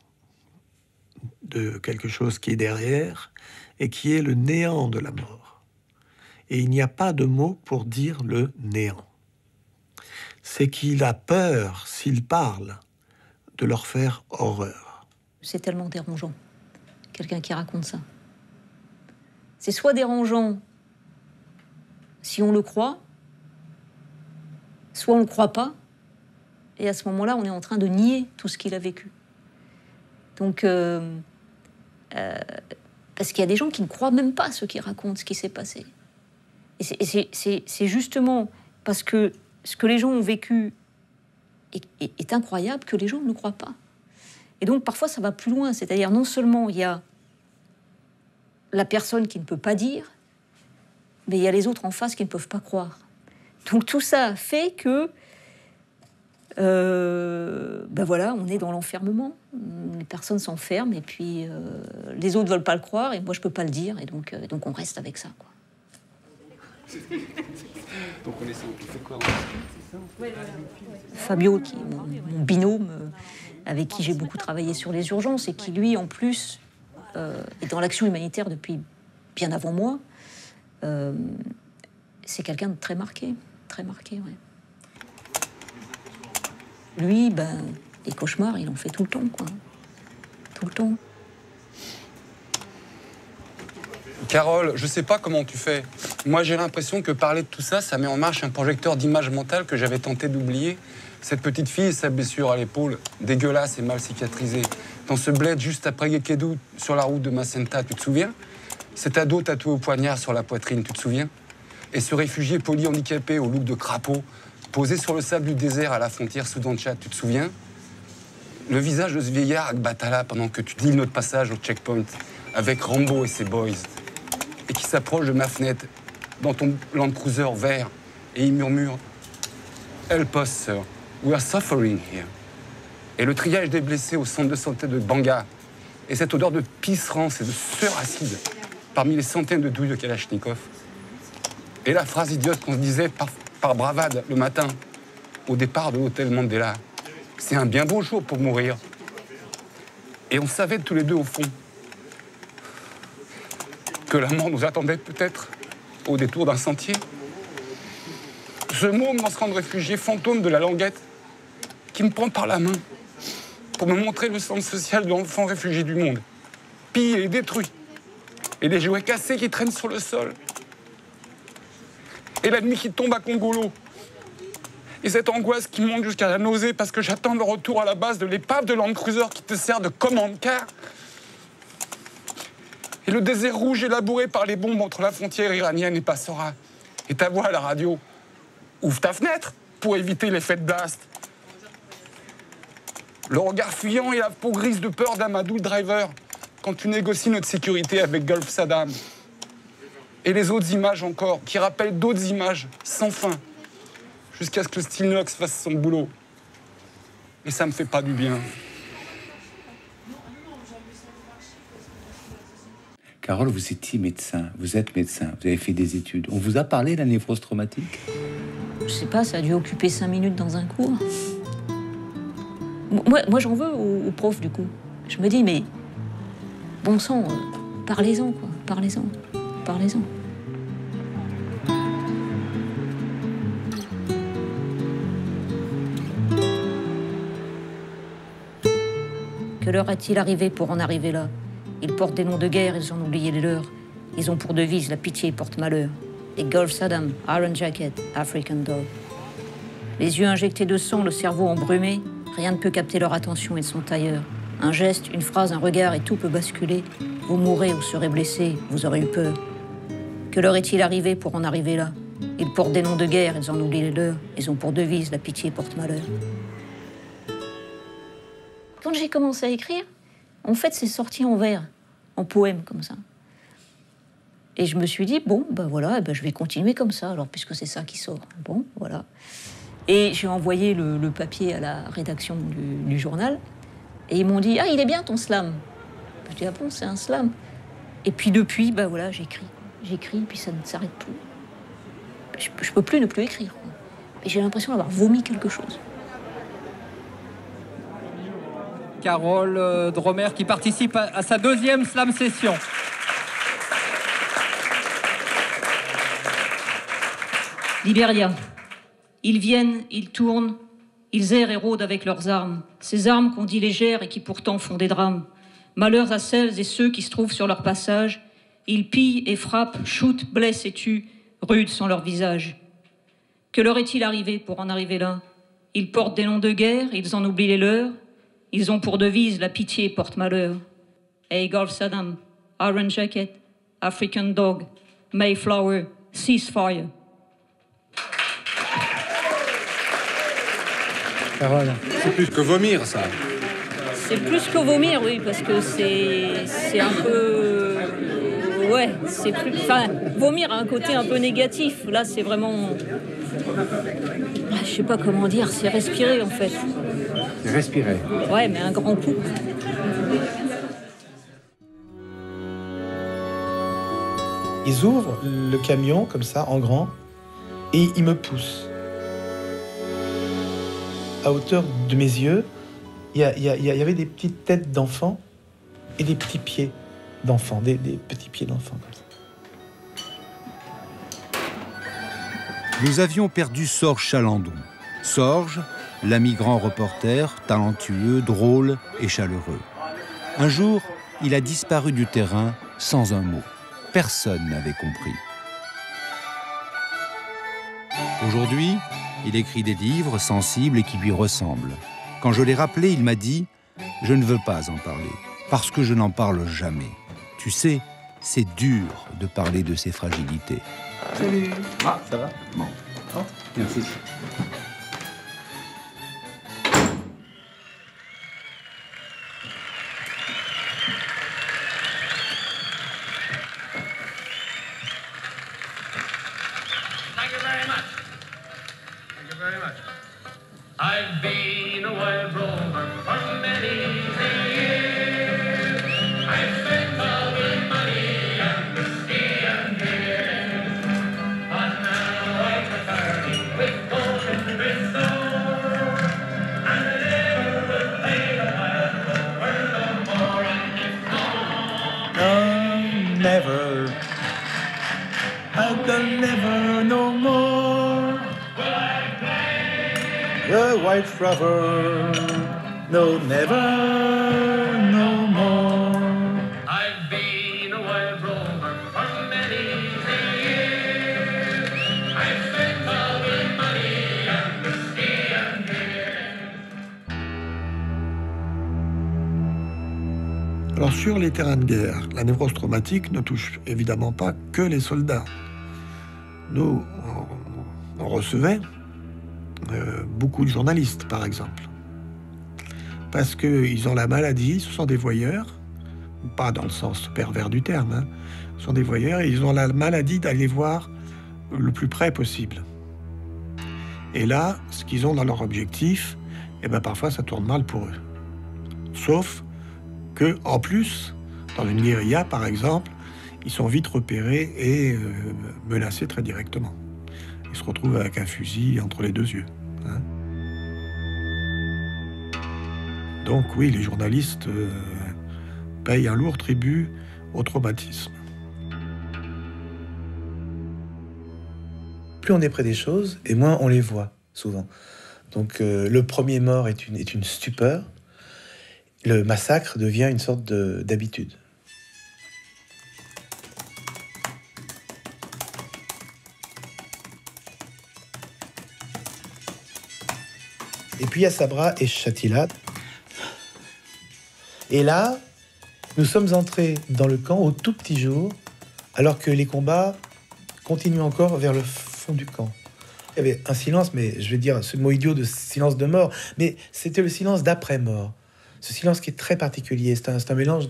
de quelque chose qui est derrière et qui est le néant de la mort. Et il n'y a pas de mot pour dire le néant. C'est qu'il a peur, s'il parle, de leur faire horreur. C'est tellement dérangeant, quelqu'un qui raconte ça. C'est soit dérangeant si on le croit, soit on ne le croit pas, et à ce moment-là, on est en train de nier tout ce qu'il a vécu. Donc, parce qu'il y a des gens qui ne croient même pas ce qu'il raconte, ce qui s'est passé. Et c'est justement parce que ce que les gens ont vécu est incroyable que les gens ne le croient pas. Et donc, parfois, ça va plus loin. C'est-à-dire, non seulement il y a la personne qui ne peut pas dire, mais il y a les autres en face qui ne peuvent pas croire. Donc, tout ça fait que, ben voilà, on est dans l'enfermement. Les personnes s'enferment et puis les autres ne veulent pas le croire et moi, je ne peux pas le dire. Et donc on reste avec ça, quoi. Donc on fait quoi? Fabio, qui est mon binôme, avec qui j'ai beaucoup travaillé sur les urgences et qui, lui, en plus, est dans l'action humanitaire depuis bien avant moi, c'est quelqu'un de très marqué, ouais. Lui, ben, les cauchemars, il en fait tout le temps, quoi. Tout le temps. Carole, je sais pas comment tu fais. Moi, j'ai l'impression que parler de tout ça, ça met en marche un projecteur d'image mentale que j'avais tenté d'oublier. Cette petite fille et sa blessure à l'épaule, dégueulasse et mal cicatrisée. Dans ce bled juste après Guékédou, sur la route de Macenta, tu te souviens? Cet ado tatoué au poignard sur la poitrine, tu te souviens? Et ce réfugié polyhandicapé au look de crapaud, posé sur le sable du désert à la frontière Soudan-Tchad, tu te souviens? Le visage de ce vieillard à Gbatala pendant que tu deals notre passage au checkpoint avec Rambo et ses boys. Et qui s'approche de ma fenêtre dans ton Land Cruiser vert et il murmure « Help us, sir. We are suffering here. » Et le triage des blessés au centre de santé de Banga et cette odeur de pisse rance et de sueur acide parmi les centaines de douilles de Kalachnikov. Et la phrase idiote qu'on se disait par bravade le matin au départ de l'hôtel Mandela. C'est un bien beau jour pour mourir. Et on savait tous les deux au fond que la mort nous attendait peut-être au détour d'un sentier. Ce môme dans ce camp de réfugiés fantôme de la languette qui me prend par la main pour me montrer le centre social de l'enfant réfugié du monde. Pillé et détruit. Et les jouets cassés qui traînent sur le sol. Et la nuit qui tombe à Congolo. Et cette angoisse qui monte jusqu'à la nausée parce que j'attends le retour à la base de l'épave de Land Cruiser qui te sert de commande-car. Et le désert rouge élaboré par les bombes entre la frontière iranienne et Bassora. Et ta voix à la radio. Ouvre ta fenêtre pour éviter l'effet de blast. Le regard fuyant et la peau grise de peur d'Amadou le driver quand tu négocies notre sécurité avec Gulf Saddam. Et les autres images encore, qui rappellent d'autres images sans fin. jusqu'à ce que le Stilnox fasse son boulot. Et ça me fait pas du bien. Carole, vous étiez médecin, vous êtes médecin, vous avez fait des études. On vous a parlé de la névrose traumatique? Je sais pas, ça a dû occuper 5 minutes dans un cours. Moi j'en veux aux profs, du coup. Je me dis, mais bon sang, parlez-en, quoi. Parlez-en. Parlez-en. Quelle heure est-il arrivé pour en arriver là? Ils portent des noms de guerre, ils ont oublié les leurs. Ils ont pour devise la pitié porte malheur. Les Gulf Saddam, Iron Jacket, African Dog. Les yeux injectés de sang, le cerveau embrumé, rien ne peut capter leur attention, ils sont ailleurs. Un geste, une phrase, un regard et tout peut basculer. Vous mourrez ou serez blessé, vous aurez eu peur. Que leur est-il arrivé pour en arriver là? Ils portent des noms de guerre, ils en oublient les leurs. Ils ont pour devise la pitié porte malheur. Quand j'ai commencé à écrire, en fait, c'est sorti en vers, en poème comme ça. Et je me suis dit, bon, ben voilà, ben je vais continuer comme ça, alors, puisque c'est ça qui sort. Bon, voilà. Et j'ai envoyé le papier à la rédaction du journal, et ils m'ont dit, ah, il est bien ton slam. Je dis, ah bon, c'est un slam. Et puis depuis, ben voilà, j'écris, puis ça ne s'arrête plus. Je peux plus ne plus écrire, quoi. Et j'ai l'impression d'avoir vomi quelque chose. Carole Dromer qui participe à sa 2e slam session. Libéria. Ils viennent, ils tournent, ils errent et rôdent avec leurs armes. Ces armes qu'on dit légères et qui pourtant font des drames. Malheurs à celles et ceux qui se trouvent sur leur passage. Ils pillent et frappent, shootent, blessent et tuent, rudes sont leurs visages. Que leur est-il arrivé pour en arriver là? Ils portent des noms de guerre, ils en oublient les leurs. Ils ont pour devise la pitié porte malheur. Hey Gulf Saddam, Iron Jacket, African Dog, Mayflower, Ceasefire. Carole, c'est plus que vomir, ça. C'est plus que vomir, oui, parce que c'est un peu... Ouais, c'est plus... Enfin, vomir a un côté un peu négatif. Là, c'est vraiment... Je sais pas comment dire, c'est respirer, en fait. Respirer. Ouais, mais un grand coup. Ils ouvrent le camion, comme ça, en grand, et ils me poussent. À hauteur de mes yeux, il y avait des petites têtes d'enfants et des petits pieds d'enfants, des petits pieds d'enfants, comme ça. Nous avions perdu Sorge Chalandon. Sorge, l'ami grand reporter, talentueux, drôle et chaleureux. Un jour, il a disparu du terrain sans un mot. Personne n'avait compris. Aujourd'hui, il écrit des livres sensibles et qui lui ressemblent. Quand je l'ai rappelé, il m'a dit « Je ne veux pas en parler, parce que je n'en parle jamais. Tu sais, c'est dur de parler de ses fragilités. » Salut. Ah, ça va? Bon. Oh, merci. I've been a wild rover for many years. I've spent all my money on whiskey and beer. But now I'm returning with golden restore. And I never will play the wild rover no more. And No, never. I'll never no more. The White Rover, no, never, no more. I've been a wild rover for many years. I've spent all my money on whiskey and beer. Alors sur les terrains de guerre, la névrose traumatique ne touche évidemment pas que les soldats. Nous, on recevait beaucoup de journalistes, par exemple. Parce qu'ils ont la maladie, ce sont des voyeurs, pas dans le sens pervers du terme, hein. Ce sont des voyeurs et ils ont la maladie d'aller voir le plus près possible. Et là, ce qu'ils ont dans leur objectif, eh ben parfois ça tourne mal pour eux. Sauf que, en plus, dans une guérilla, par exemple, ils sont vite repérés et menacés très directement. Ils se retrouvent avec un fusil entre les deux yeux. Hein. Donc oui, les journalistes payent un lourd tribut au traumatisme. Plus on est près des choses, et moins on les voit, souvent. Donc le premier mort est une stupeur. Le massacre devient une sorte d'habitude. Et puis il y a Sabra et Shatila. Et là, nous sommes entrés dans le camp au tout petit jour, alors que les combats continuent encore vers le fond du camp. Il y avait un silence, mais je vais dire ce mot idiot de silence de mort, mais c'était le silence d'après-mort. Ce silence qui est très particulier. C'est un mélange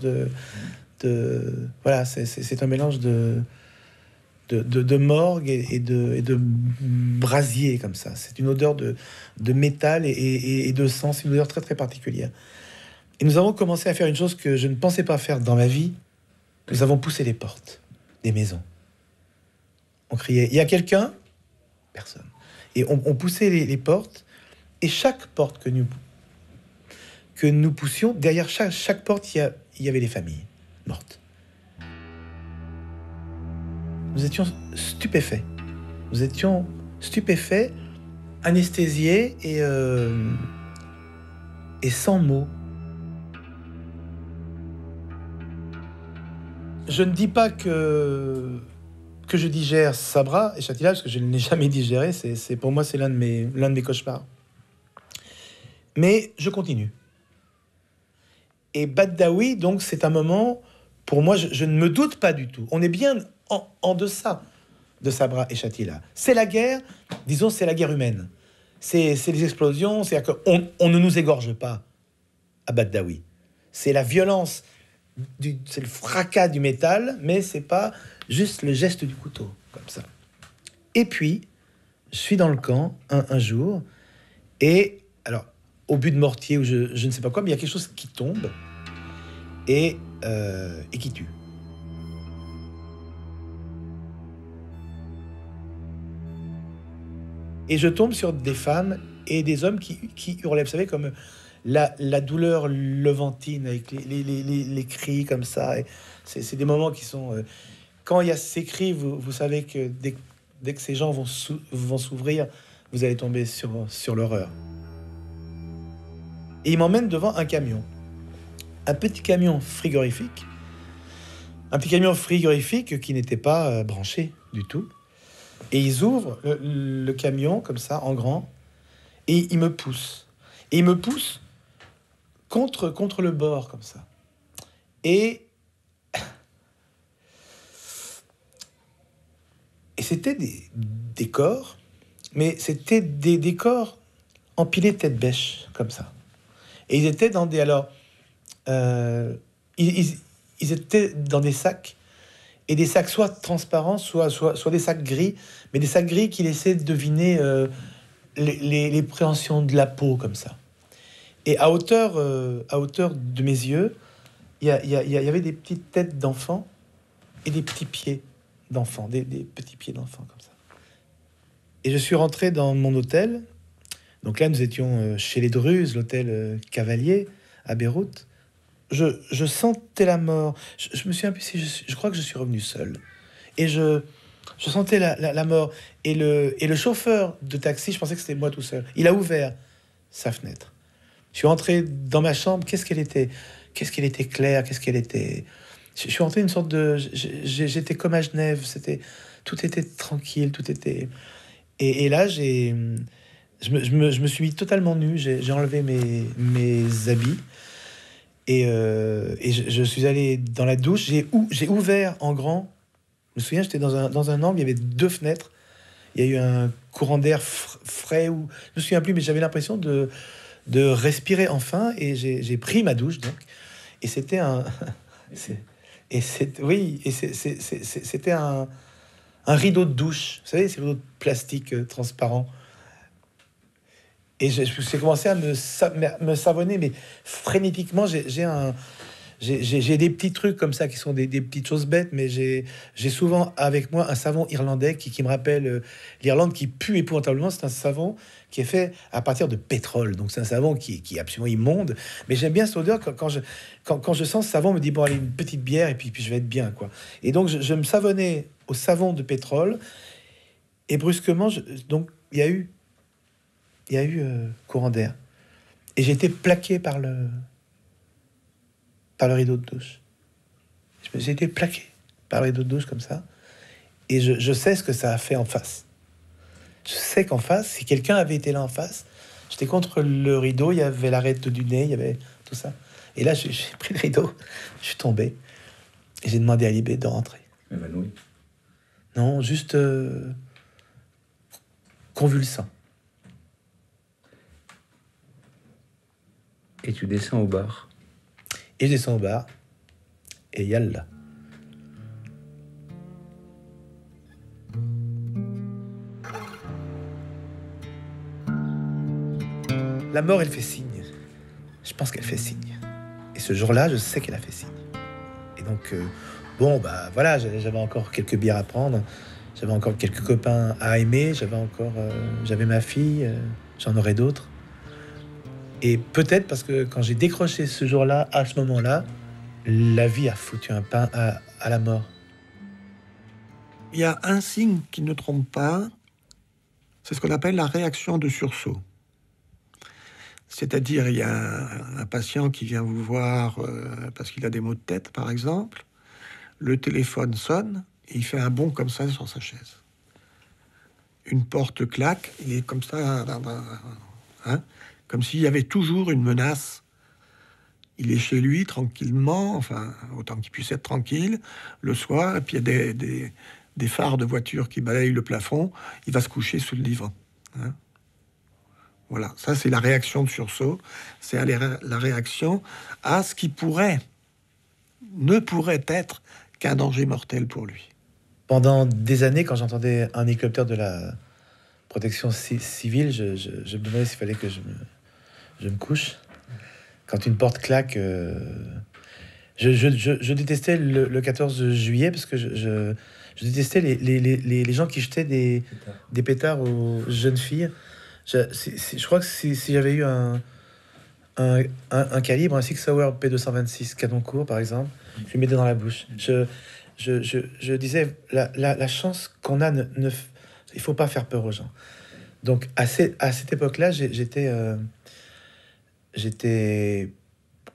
voilà, c'est un mélange de morgue et de brasier, comme ça. C'est une odeur de métal et de sang. C'est une odeur très, très particulière. Et nous avons commencé à faire une chose que je ne pensais pas faire dans ma vie. Nous avons poussé les portes des maisons. On criait « Il y a quelqu'un ?» Personne. Et on poussait les portes. Et chaque porte que nous poussions, derrière chaque porte, il y avait les familles mortes. Nous étions stupéfaits. Nous étions stupéfaits, anesthésiés et sans mots. Je ne dis pas que je digère Sabra et Shatila, parce que je ne l'ai jamais digéré. Pour moi, c'est l'un de mes cauchemars. Mais je continue. Et Baddaoui, donc, c'est un moment, pour moi, je ne me doute pas du tout. On est bien en deçà de Sabra et Shatila. C'est la guerre, disons, c'est la guerre humaine. C'est les explosions, c'est-à-dire qu'on ne nous égorge pas à Baddaoui. C'est la violence, c'est le fracas du métal, mais c'est pas juste le geste du couteau, comme ça. Et puis, je suis dans le camp un jour, et alors, au but de mortier ou je ne sais pas quoi, mais il y a quelque chose qui tombe et qui tue. Et je tombe sur des femmes et des hommes qui hurlaient, vous savez, comme la douleur levantine, avec les cris comme ça. C'est des moments qui sont... quand il y a ces cris, vous savez que dès que ces gens vont s'ouvrir, vous allez tomber sur l'horreur. Et ils m'emmènent devant un camion. Un petit camion frigorifique. Un petit camion frigorifique qui n'était pas branché du tout. Et ils ouvrent le camion, comme ça, en grand, et ils me poussent. Et ils me poussent contre le bord, comme ça. Et c'était des corps, mais c'était des corps empilés tête bêche, comme ça. Et ils étaient dans des... Alors, ils étaient dans des sacs, et des sacs soit transparents, soit des sacs gris, mais des sacs gris qui laissaient deviner les préhensions de la peau, comme ça. Et à hauteur de mes yeux, il y avait des petites têtes d'enfants et des petits pieds d'enfants, des petits pieds d'enfants, comme ça. Et je suis rentré dans mon hôtel. Donc là, nous étions chez les Druzes, l'hôtel Cavalier, à Beyrouth. Je sentais la mort. Je me suis un peu... Je crois que je suis revenu seul. Et je sentais la mort. Et le chauffeur de taxi, je pensais que c'était moi tout seul. Il a ouvert sa fenêtre. Je suis rentré dans ma chambre. Qu'est-ce qu'elle était claire. Qu'est-ce qu'elle était... Je suis rentré une sorte de... J'étais comme à Genève. Tout était tranquille. Tout était... Et là, je me suis mis totalement nu. J'ai enlevé mes habits. Et je suis allé dans la douche. J'ai ouvert en grand. Je me souviens, j'étais dans un angle. Il y avait 2 fenêtres. Il y a eu un courant d'air frais. Je me souviens plus, mais j'avais l'impression de respirer enfin. Et j'ai pris ma douche, donc. Et c'était c'était un rideau de douche. Vous savez, ces rideaux de plastique transparent. Et j'ai commencé à me savonner, mais frénétiquement. J'ai des petits trucs comme ça qui sont des petites choses bêtes, mais j'ai souvent avec moi un savon irlandais qui me rappelle l'Irlande, qui pue épouvantablement. C'est un savon qui est fait à partir de pétrole, donc c'est un savon qui est absolument immonde. Mais j'aime bien cette odeur. Quand je sens ce savon, on me dit bon, allez, une petite bière et puis je vais être bien, quoi. Et donc je me savonnais au savon de pétrole, et brusquement, donc il y a eu courant d'air, et j'ai été plaqué par le rideau de douche. J'ai été plaqué par le rideau de douche comme ça. Et je sais ce que ça a fait en face. Je sais qu'en face, si quelqu'un avait été là en face, j'étais contre le rideau, il y avait l'arête du nez, il y avait tout ça. Et là, j'ai pris le rideau, je suis tombé. Et j'ai demandé à Libé de rentrer. Évanoui. Non, juste convulsant. Et tu descends au bar. Et je descends au bar, et yalla. La mort, elle fait signe. Je pense qu'elle fait signe. Et ce jour-là, je sais qu'elle a fait signe. Et donc, bon, bah voilà, j'avais encore quelques bières à prendre. J'avais encore quelques copains à aimer. J'avais ma fille. J'en aurais d'autres. Et peut-être parce que quand j'ai décroché ce jour-là, à ce moment-là, la vie a foutu un pain à la mort. Il y a un signe qui ne trompe pas, c'est ce qu'on appelle la réaction de sursaut. C'est-à-dire, il y a un patient qui vient vous voir parce qu'il a des maux de tête, par exemple. Le téléphone sonne et il fait un bond comme ça sur sa chaise. Une porte claque, il est comme ça, hein, comme s'il y avait toujours une menace. Il est chez lui, tranquillement, enfin, autant qu'il puisse être tranquille, le soir, et puis il y a des phares de voiture qui balayent le plafond, il va se coucher sous le divan. Hein. Voilà, ça c'est la réaction de sursaut, c'est la réaction à ce qui ne pourrait être qu'un danger mortel pour lui. Pendant des années, quand j'entendais un hélicoptère de la protection civile, je me demandais s'il fallait que je me couche. Quand une porte claque, je détestais le 14 juillet parce que je détestais les gens qui jetaient des pétards aux jeunes filles. Je crois que si j'avais eu un calibre, un Sig Sauer P226 canon court par exemple, je lui mettais dans la bouche. Je disais la chance qu'on a, il faut pas faire peur aux gens. Donc à cette époque-là, j'étais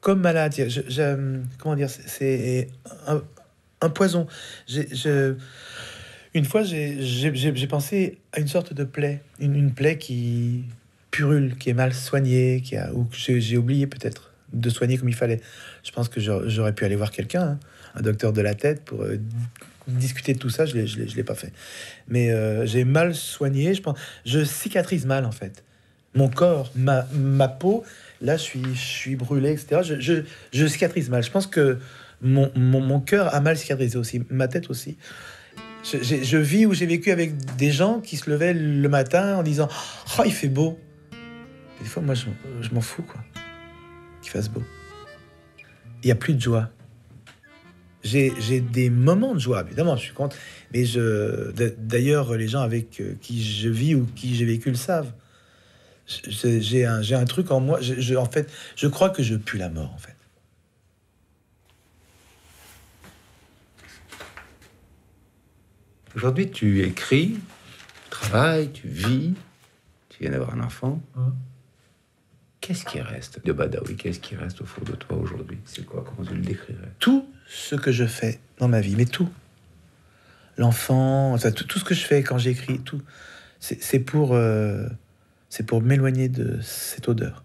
comme malade. Comment dire, c'est un poison. Une fois, j'ai pensé à une sorte de plaie, une plaie qui purule, qui est mal soignée, ou que j'ai oublié peut-être de soigner comme il fallait. Je pense que j'aurais pu aller voir quelqu'un, hein, un docteur de la tête, pour discuter de tout ça. Je l'ai pas fait. Mais j'ai mal soigné. Je cicatrise mal en fait. Mon corps, ma peau, là, je suis brûlé, etc. Je cicatrise mal. Je pense que mon cœur a mal cicatrisé aussi, ma tête aussi. Je vis où j'ai vécu avec des gens qui se levaient le matin en disant « Oh, il fait beau ». Des fois, moi, je m'en fous, quoi, qu'il fasse beau. Il n'y a plus de joie. J'ai des moments de joie, évidemment, je suis content. Mais d'ailleurs, les gens avec qui je vis ou qui j'ai vécu le savent. J'ai un truc en moi. En fait, je crois que je pue la mort, en fait. Aujourd'hui, tu écris, tu travailles, tu vis, tu viens d'avoir un enfant. Qu'est-ce qui reste de Badawi? Qu'est-ce qui reste au fond de toi aujourd'hui? C'est quoi? Comment tu le décrirais? Tout ce que je fais dans ma vie, mais tout. L'enfant, enfin, tout ce que je fais quand j'écris, tout. C'est pour m'éloigner de cette odeur.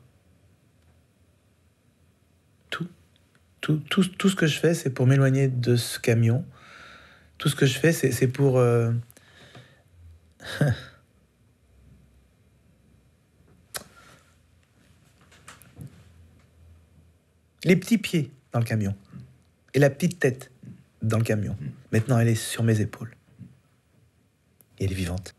Tout ce que je fais, c'est pour m'éloigner de ce camion. Tout ce que je fais, c'est pour... les petits pieds dans le camion et la petite tête dans le camion. Maintenant, elle est sur mes épaules. Et elle est vivante.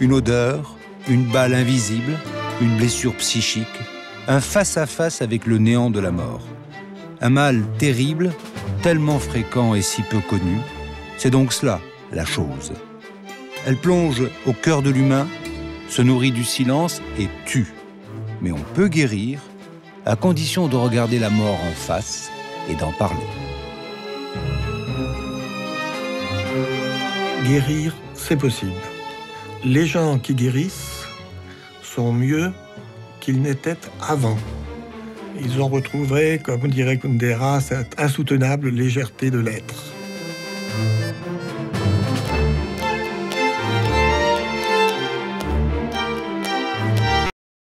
Une odeur, une balle invisible, une blessure psychique, un face-à-face avec le néant de la mort. Un mal terrible, tellement fréquent et si peu connu. C'est donc cela, la chose. Elle plonge au cœur de l'humain, se nourrit du silence et tue. Mais on peut guérir, à condition de regarder la mort en face et d'en parler. Guérir, c'est possible. Les gens qui guérissent sont mieux qu'ils n'étaient avant. Ils ont retrouvé, comme dirait Kundera, cette insoutenable légèreté de l'être.